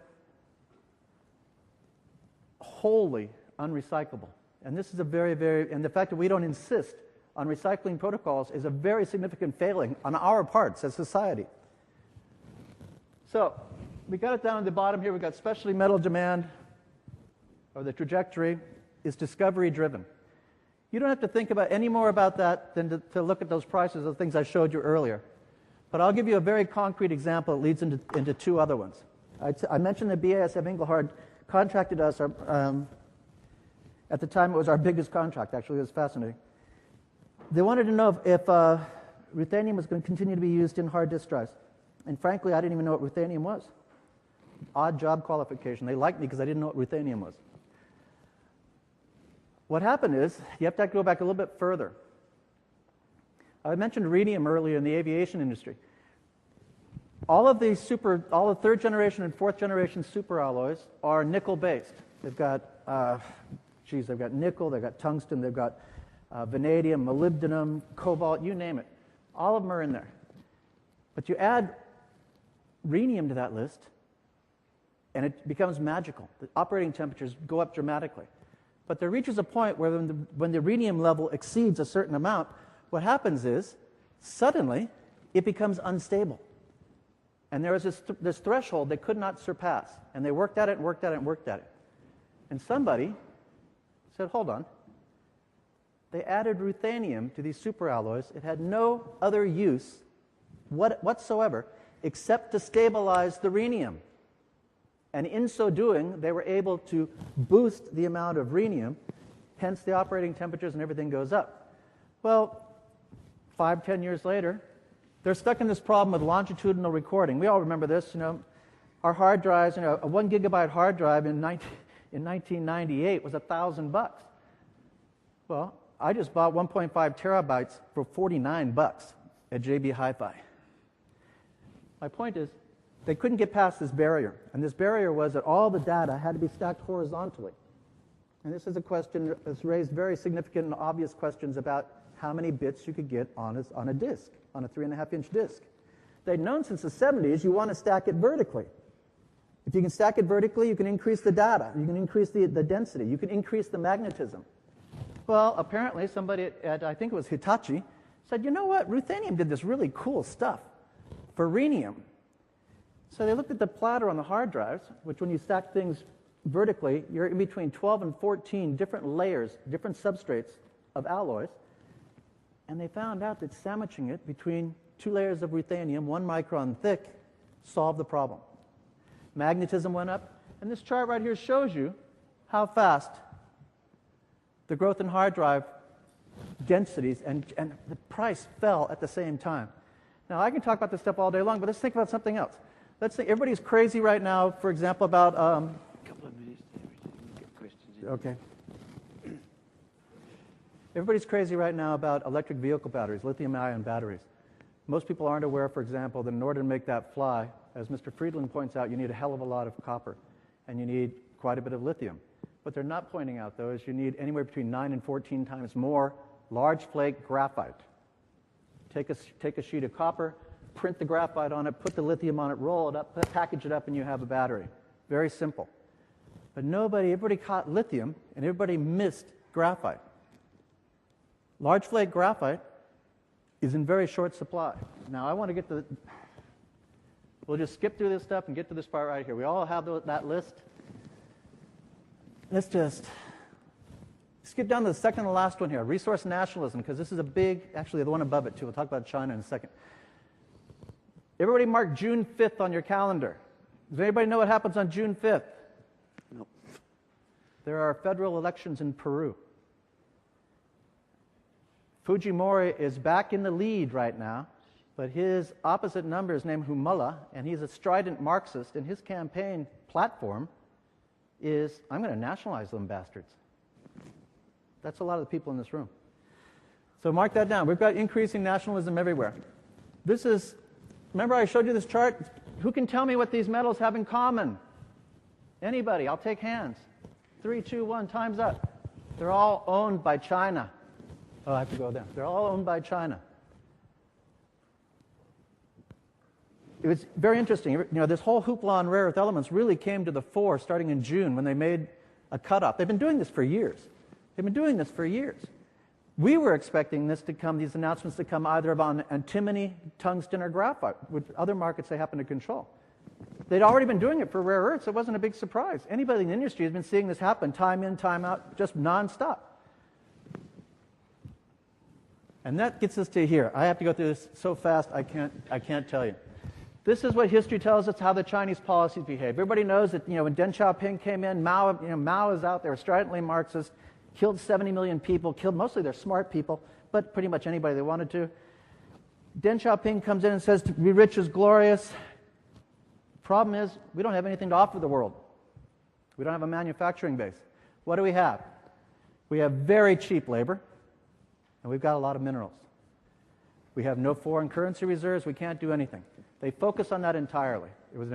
wholly unrecyclable. And this is and the fact that we don't insist on recycling protocols is a very significant failing on our parts as society. So, we got it down at the bottom here. We've got specialty metal demand, or the trajectory, is discovery driven. You don't have to think about any more about that than to look at those prices of the things I showed you earlier. But I'll give you a very concrete example that leads into two other ones. I mentioned that BASF Engelhard contracted us. At the time, it was our biggest contract, actually. It was fascinating. They wanted to know if ruthenium was going to continue to be used in hard disk drives. And frankly, I didn't even know what ruthenium was. Odd job qualification. They liked me because I didn't know what ruthenium was. What happened is, you have to go back a little bit further. I mentioned rhenium earlier in the aviation industry. All the third generation and fourth generation superalloys are nickel-based. They've got nickel, they've got tungsten, they've got vanadium, molybdenum, cobalt, you name it. All of them are in there. But you add rhenium to that list, and it becomes magical. The operating temperatures go up dramatically. But there reaches a point where when the rhenium level exceeds a certain amount, what happens is, suddenly, it becomes unstable. And there was this threshold they could not surpass. And they worked at it and worked at it and worked at it. And somebody said, hold on. They added ruthenium to these superalloys. It had no other use whatsoever except to stabilize the rhenium. And in so doing, they were able to boost the amount of rhenium, hence the operating temperatures and everything goes up. Well, 5-10 years later, they're stuck in this problem with longitudinal recording. We all remember this, our hard drives, a 1 gigabyte hard drive in 1998 was $1,000. Well, I just bought 1.5 terabytes for $49 at JB Hi-Fi. My point is, they couldn't get past this barrier. And this barrier was that all the data had to be stacked horizontally. And this is a question that's raised very significant and obvious questions about how many bits you could get on a disk, on a 3.5-inch disk. They'd known since the 70s you want to stack it vertically. If you can stack it vertically, you can increase the data. You can increase the density. You can increase the magnetism. Well, apparently somebody at, I think it was Hitachi, said, you know what, ruthenium did this really cool stuff for rhenium. So they looked at the platter on the hard drives, which when you stack things vertically, you're in between 12 and 14 different layers, different substrates of alloys. And they found out that sandwiching it between 2 layers of ruthenium, 1 micron thick, solved the problem. Magnetism went up. And this chart right here shows you how fast the growth in hard drive densities and the price fell at the same time. Now, I can talk about this stuff all day long, but let's think about something else. Let's think, everybody's crazy right now, for example, about... A couple of minutes there, Richard. We'll get questions in. Okay. Everybody's crazy right now about electric vehicle batteries, lithium-ion batteries. Most people aren't aware, for example, that in order to make that fly, as Mr. Friedland points out, you need a hell of a lot of copper, and you need quite a bit of lithium. What they're not pointing out, though, is you need anywhere between 9 and 14 times more large flake graphite. Take a sheet of copper, print the graphite on it, put the lithium on it, roll it up, package it up, and you have a battery. Very simple. But everybody caught lithium, and everybody missed graphite. Large flake graphite is in very short supply. Now, I want to get to we'll just skip through this stuff and get to this part right here. We all have that list. Let's just skip down to the second to last one here, resource nationalism, because this is a big, actually the one above it too. We'll talk about China in a second. Everybody mark June 5th on your calendar. Does anybody know what happens on June 5th? Nope. There are federal elections in Peru. Fujimori is back in the lead right now, but his opposite number is named Humala, and he's a strident Marxist, and his campaign platform is, I'm going to nationalize them bastards. That's a lot of the people in this room. So mark that down. We've got increasing nationalism everywhere. This is, remember I showed you this chart? Who can tell me what these metals have in common? Anybody? I'll take hands. 3, 2, 1, time's up. They're all owned by China. Oh, I have to go there. They're all owned by China. It was very interesting. You know, this whole hoopla on rare earth elements really came to the fore starting in June when they made a cutoff. They've been doing this for years. We were expecting this to come, these announcements to come either on antimony, tungsten, or graphite, with other markets they happen to control. They'd already been doing it for rare earths. It wasn't a big surprise. Anybody in the industry has been seeing this happen time in, time out, just nonstop. And that gets us to here. I have to go through this so fast I can't tell you. This is what history tells us how the Chinese policies behave. Everybody knows that, when Deng Xiaoping came in, Mao is out there, stridently Marxist, killed 70 million people, killed mostly their smart people, but pretty much anybody they wanted to. Deng Xiaoping comes in and says to be rich is glorious. Problem is, we don't have anything to offer the world. We don't have a manufacturing base. What do we have? We have very cheap labor, and we've got a lot of minerals. We have no foreign currency reserves. We can't do anything. They focus on that entirely. It was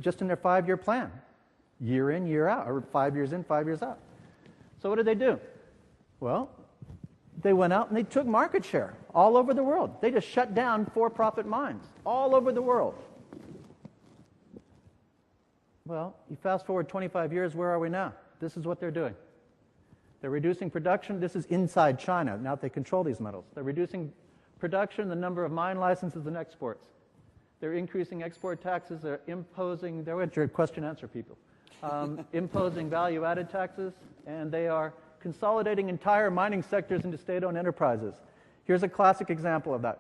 just in their 5-year plan, year in, year out, or 5 years in, 5 years out. So what did they do? Well, they went out and they took market share all over the world. They just shut down for-profit mines all over the world. Well, you fast forward 25 years, where are we now? This is what they're doing. They're reducing production. This is inside China, now that they control these metals. They're reducing production, the number of mine licenses and exports. They're increasing export taxes. They're imposing, they're your question-answer people, imposing value-added taxes, and they are consolidating entire mining sectors into state-owned enterprises. Here's a classic example of that.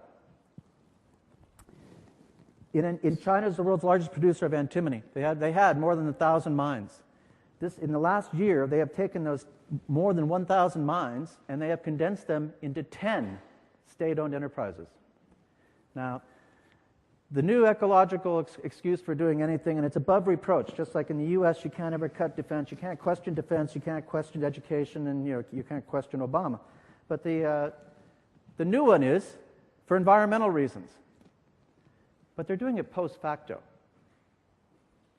In China is the world's largest producer of antimony. They had more than 1,000 mines. In the last year, they have taken those more than 1,000 mines, and they have condensed them into 10 state-owned enterprises. Now, the new ecological excuse for doing anything, and it's above reproach, just like in the U.S., you can't ever cut defense, you can't question defense, you can't question education, and you can't question Obama. But the new one is for environmental reasons. But they're doing it post facto.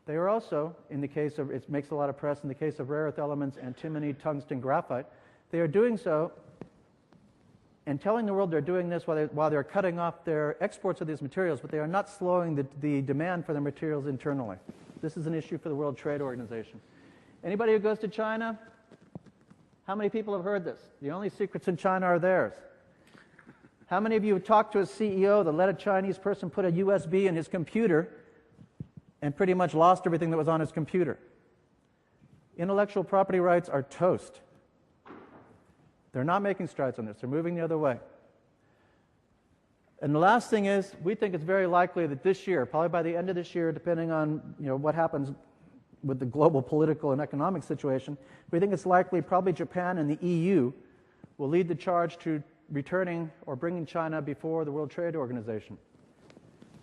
They are also, in the case of, it makes a lot of press, in the case of rare earth elements, antimony, tungsten, graphite, they are doing so and telling the world they're doing this while they're cutting off their exports of these materials, but they are not slowing the demand for the materials internally. This is an issue for the World Trade Organization. Anybody who goes to China, how many people have heard this? The only secrets in China are theirs. How many of you have talked to a CEO that let a Chinese person put a USB in his computer and pretty much lost everything that was on his computer. Intellectual property rights are toast. They're not making strides on this. They're moving the other way. And the last thing is, we think it's very likely that this year, probably by the end of this year, depending on what happens with the global political and economic situation, we think it's likely probably Japan and the EU will lead the charge to returning or bringing China before the World Trade Organization.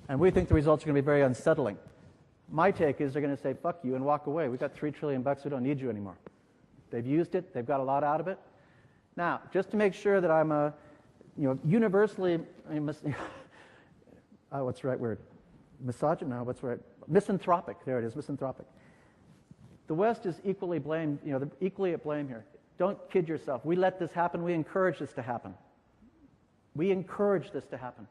And we think the results are going to be very unsettling. My take is they're going to say, fuck you, and walk away. We've got $3 trillion, we don't need you anymore. They've used it, they've got a lot out of it. Now, just to make sure that I'm universally, what's the right word? Misogyn? No, what's the right? Misanthropic. There it is, misanthropic. The West is equally blamed, equally at blame here. Don't kid yourself. We let this happen. We encourage this to happen. We encourage this to happen.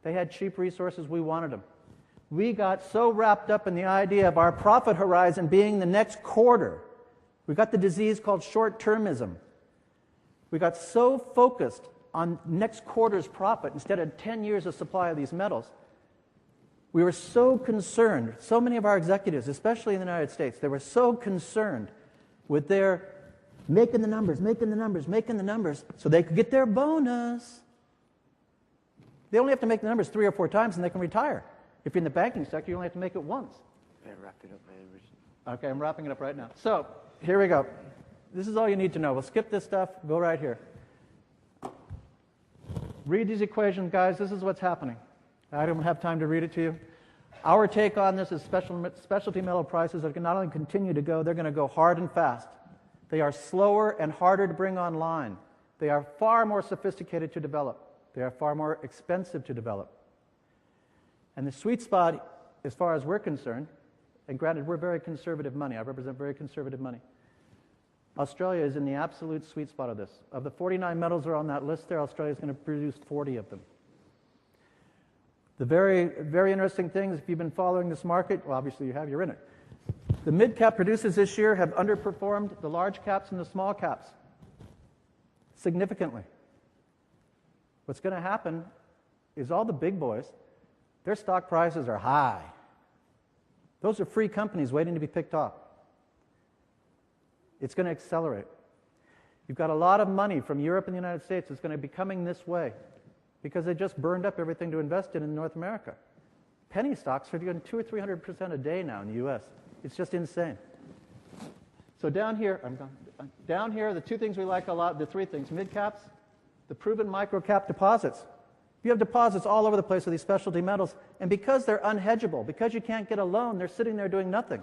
They had cheap resources. We wanted them. We got so wrapped up in the idea of our profit horizon being the next quarter. We got the disease called short-termism. We got so focused on next quarter's profit instead of 10 years of supply of these metals. We were so concerned, so many of our executives, especially in the United States, they were so concerned with their making the numbers, so they could get their bonus. They only have to make the numbers 3 or 4 times and they can retire. If you're in the banking sector, you only have to make it once. Wrap it up there, Richard. Okay, I'm wrapping it up right now. So, here we go. This is all you need to know. We'll skip this stuff, go right here. Read these equations, guys. This is what's happening. I don't have time to read it to you. Our take on this is specialty metal prices are going to not only continue to go, they're going to go hard and fast. They are slower and harder to bring online. They are far more sophisticated to develop. They are far more expensive to develop. And the sweet spot, as far as we're concerned, and granted, we're very conservative money. I represent very conservative money. Australia is in the absolute sweet spot of this. Of the 49 metals that are on that list there, Australia is going to produce 40 of them. The very, very interesting thing is if you've been following this market, well, obviously you have, you're in it. The mid-cap producers this year have underperformed the large caps and the small caps significantly. What's going to happen is all the big boys, their stock prices are high. Those are free companies waiting to be picked off. It's going to accelerate. You've got a lot of money from Europe and the United States that's going to be coming this way because they just burned up everything to invest in North America. Penny stocks are doing 200 or 300% a day now in the U.S. It's just insane. So down here, the 2 things we like a lot, the 3 things, mid-caps, the proven micro-cap deposits. You have deposits all over the place of these specialty metals, and because they're unhedgeable, because you can't get a loan, they're sitting there doing nothing.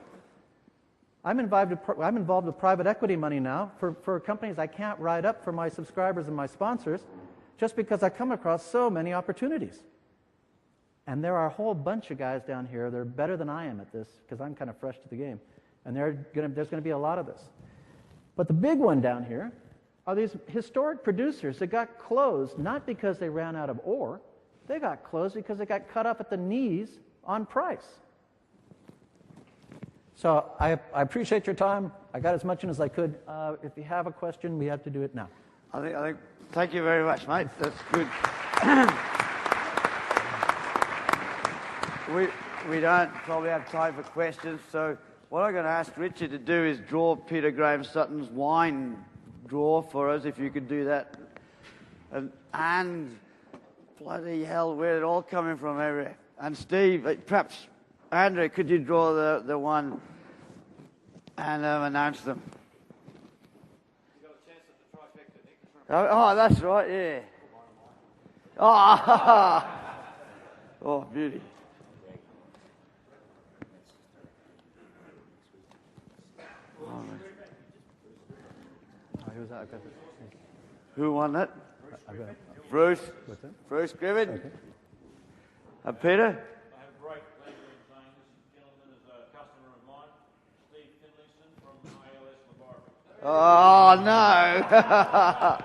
I'm involved with private equity money now for companies I can't write up for my subscribers and my sponsors just because I come across so many opportunities. And there are a whole bunch of guys down here that are better than I am at this because I'm kind of fresh to the game. And there's going to be a lot of this. But the big one down here are these historic producers that got closed not because they ran out of ore. They got closed because they got cut off at the knees on price. So I appreciate your time. I got as much in as I could. If you have a question, we have to do it now. I think. Thank you very much, mate. That's good. we don't probably have time for questions. So what I'm going to ask Richard to do is draw Peter Graham Sutton's wine draw for us, if you could do that. And bloody hell, where it all coming from everywhere. And Steve, perhaps Andrew, could you draw the one and announce them? You got a chance at the trifecta, Nick. Oh, that's right, yeah. Oh, beauty. Who won that? Bruce. What's that? Bruce Griffin. Okay. And Peter? I have great pleasure in saying this gentleman is a customer of mine, Steve Finlayson from ALS Laboratories. Oh, no.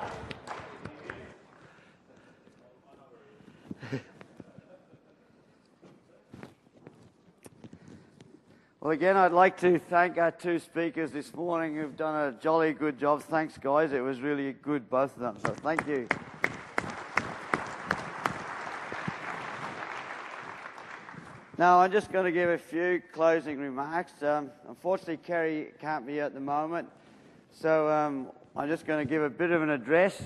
Well, again, I'd like to thank our 2 speakers this morning who've done a jolly good job. Thanks, guys. It was really good, both of them. So thank you. Now, I'm just going to give a few closing remarks. Unfortunately, Kerry can't be here at the moment, so I'm just going to give a bit of an address,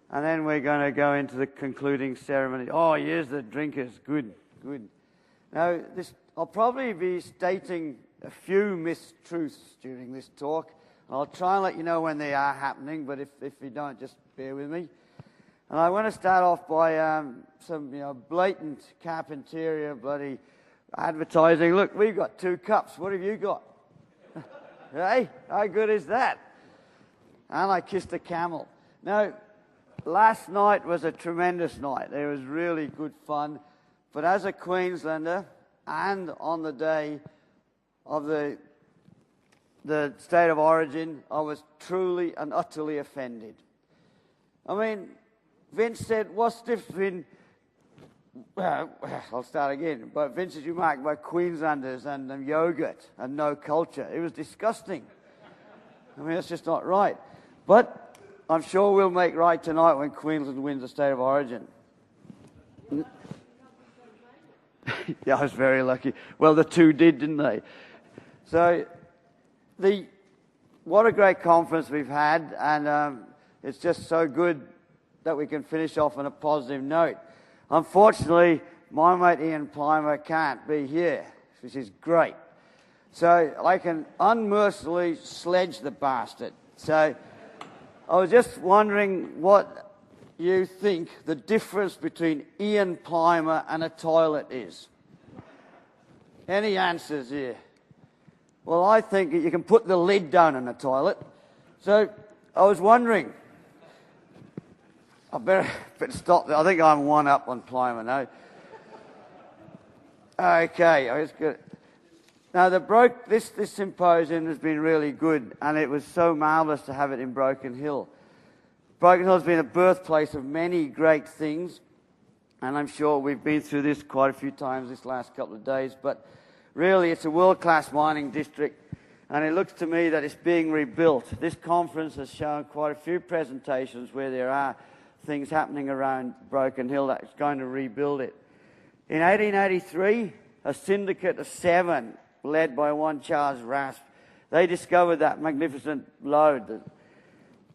and then we're going to go into the concluding ceremony. Oh, here's the drinkers. Good, good. Now, I'll probably be stating a few mistruths during this talk. I'll try and let you know when they are happening, but if you don't, just bear with me. And I want to start off by some blatant Carpentaria bloody advertising. Look, we've got 2 cups. What have you got? Hey, how good is that? And I kissed a camel. Now, last night was a tremendous night. It was really good fun. But as a Queenslander, and on the day of the state of origin, I was truly and utterly offended. I mean, Vince said, what's the difference between... I'll start again. But Vince's remark about Queenslanders and yogurt and no culture. It was disgusting. I mean, that's just not right. But I'm sure we'll make right tonight when Queensland wins the state of origin. Yeah, I was very lucky. Well, the 2 did, didn't they? So, what a great conference we've had, and it's just so good that we can finish off on a positive note. Unfortunately, my mate Ian Plimer can't be here, which is great. So I can unmercifully sledge the bastard. So I was just wondering what you think the difference between Ian Plimer and a toilet is. Any answers here? Well, I think you can put the lid down on a toilet. So I was wondering... I better stop there. I think I'm one up on Plimer now. Okay, I just got... Now, this symposium has been really good, and it was so marvellous to have it in Broken Hill. Broken Hill has been a birthplace of many great things, and I'm sure we've been through this quite a few times this last couple of days, but really it's a world-class mining district, and it looks to me that it's being rebuilt. This conference has shown quite a few presentations where there are things happening around Broken Hill that's going to rebuild it. In 1883, a syndicate of 7, led by one Charles Rasp, they discovered that magnificent lode.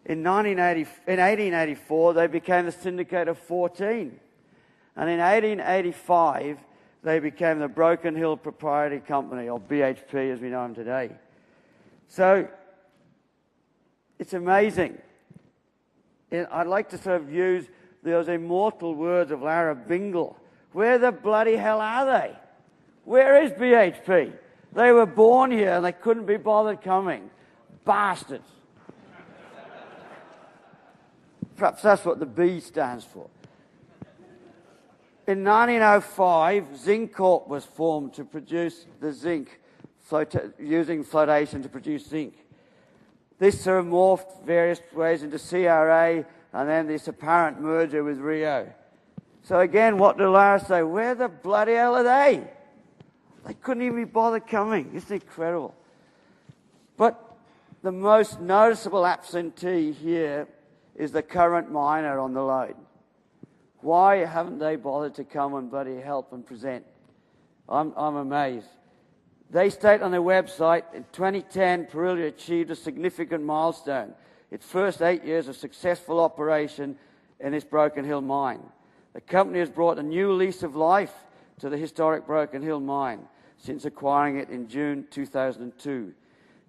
In 1884, they became the syndicate of 14. And in 1885, they became the Broken Hill Proprietary Company, or BHP as we know them today. So, it's amazing. I'd like to sort of use those immortal words of Lara Bingle. Where the bloody hell are they? Where is BHP? They were born here and they couldn't be bothered coming. Bastards. Perhaps that's what the B stands for. In 1905, Zincorp was formed to produce the zinc, using flotation to produce zinc. This sort of morphed various ways into CRA and then this apparent merger with Rio. So again, what did Lara say? Where the bloody hell are they? They couldn't even be bothered coming. It's incredible. But the most noticeable absentee here is the current miner on the lode. Why haven't they bothered to come and bloody help and present? I'm amazed. They state on their website, in 2010, Perilia achieved a significant milestone. Its first 8 years of successful operation in this Broken Hill mine. The company has brought a new lease of life to the historic Broken Hill mine since acquiring it in June 2002.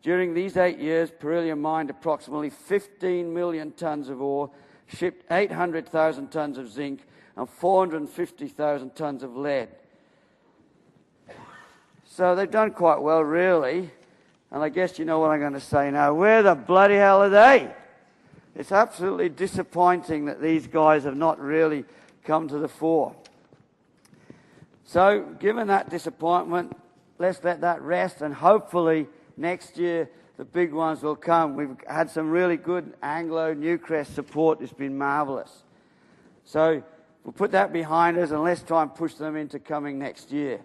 During these 8 years, Perilia mined approximately 15 million tonnes of ore, shipped 800,000 tonnes of zinc, and 450,000 tonnes of lead. So they've done quite well, really. And I guess you know what I'm going to say now. Where the bloody hell are they? It's absolutely disappointing that these guys have not really come to the fore. So, given that disappointment, let's let that rest, and hopefully next year the big ones will come. We've had some really good Anglo Newcrest support. It's been marvellous. So, we'll put that behind us and let's try and push them into coming next year.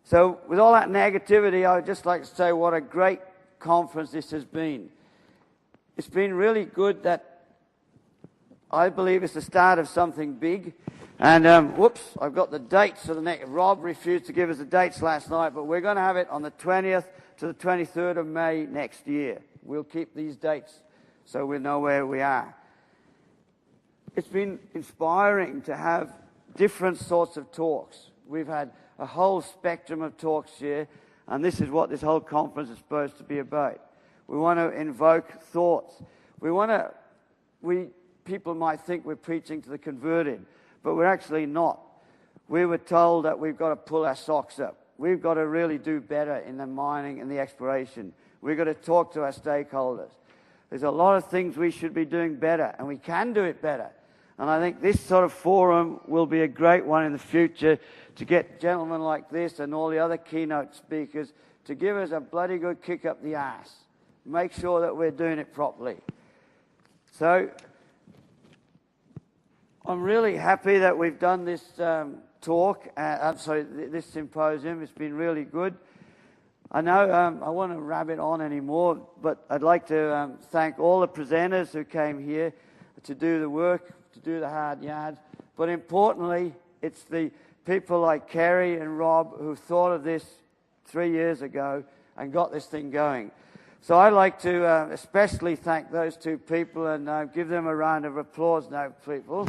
So, with all that negativity, I would just like to say what a great conference this has been. It's been really good that I believe it's the start of something big. And, whoops, I've got the dates for the next. Rob refused to give us the dates last night, but we're going to have it on the 20th to the 23rd of May next year. We'll keep these dates so we know where we are. It's been inspiring to have different sorts of talks. We've had a whole spectrum of talks here, and this is what this whole conference is supposed to be about. We want to invoke thoughts. People might think we're preaching to the converted, but we're actually not. We were told that we've got to pull our socks up. We've got to really do better in the mining and the exploration. We've got to talk to our stakeholders. There's a lot of things we should be doing better, and we can do it better. And I think this sort of forum will be a great one in the future to get gentlemen like this and all the other keynote speakers to give us a bloody good kick up the ass. Make sure that we're doing it properly. So I'm really happy that we've done this this symposium. It's been really good. I know I won't rabbit on anymore, but I'd like to thank all the presenters who came here to do the work, to do the hard yards. But importantly, it's the people like Kerry and Rob who thought of this 3 years ago and got this thing going. So I'd like to especially thank those two people and give them a round of applause now, people.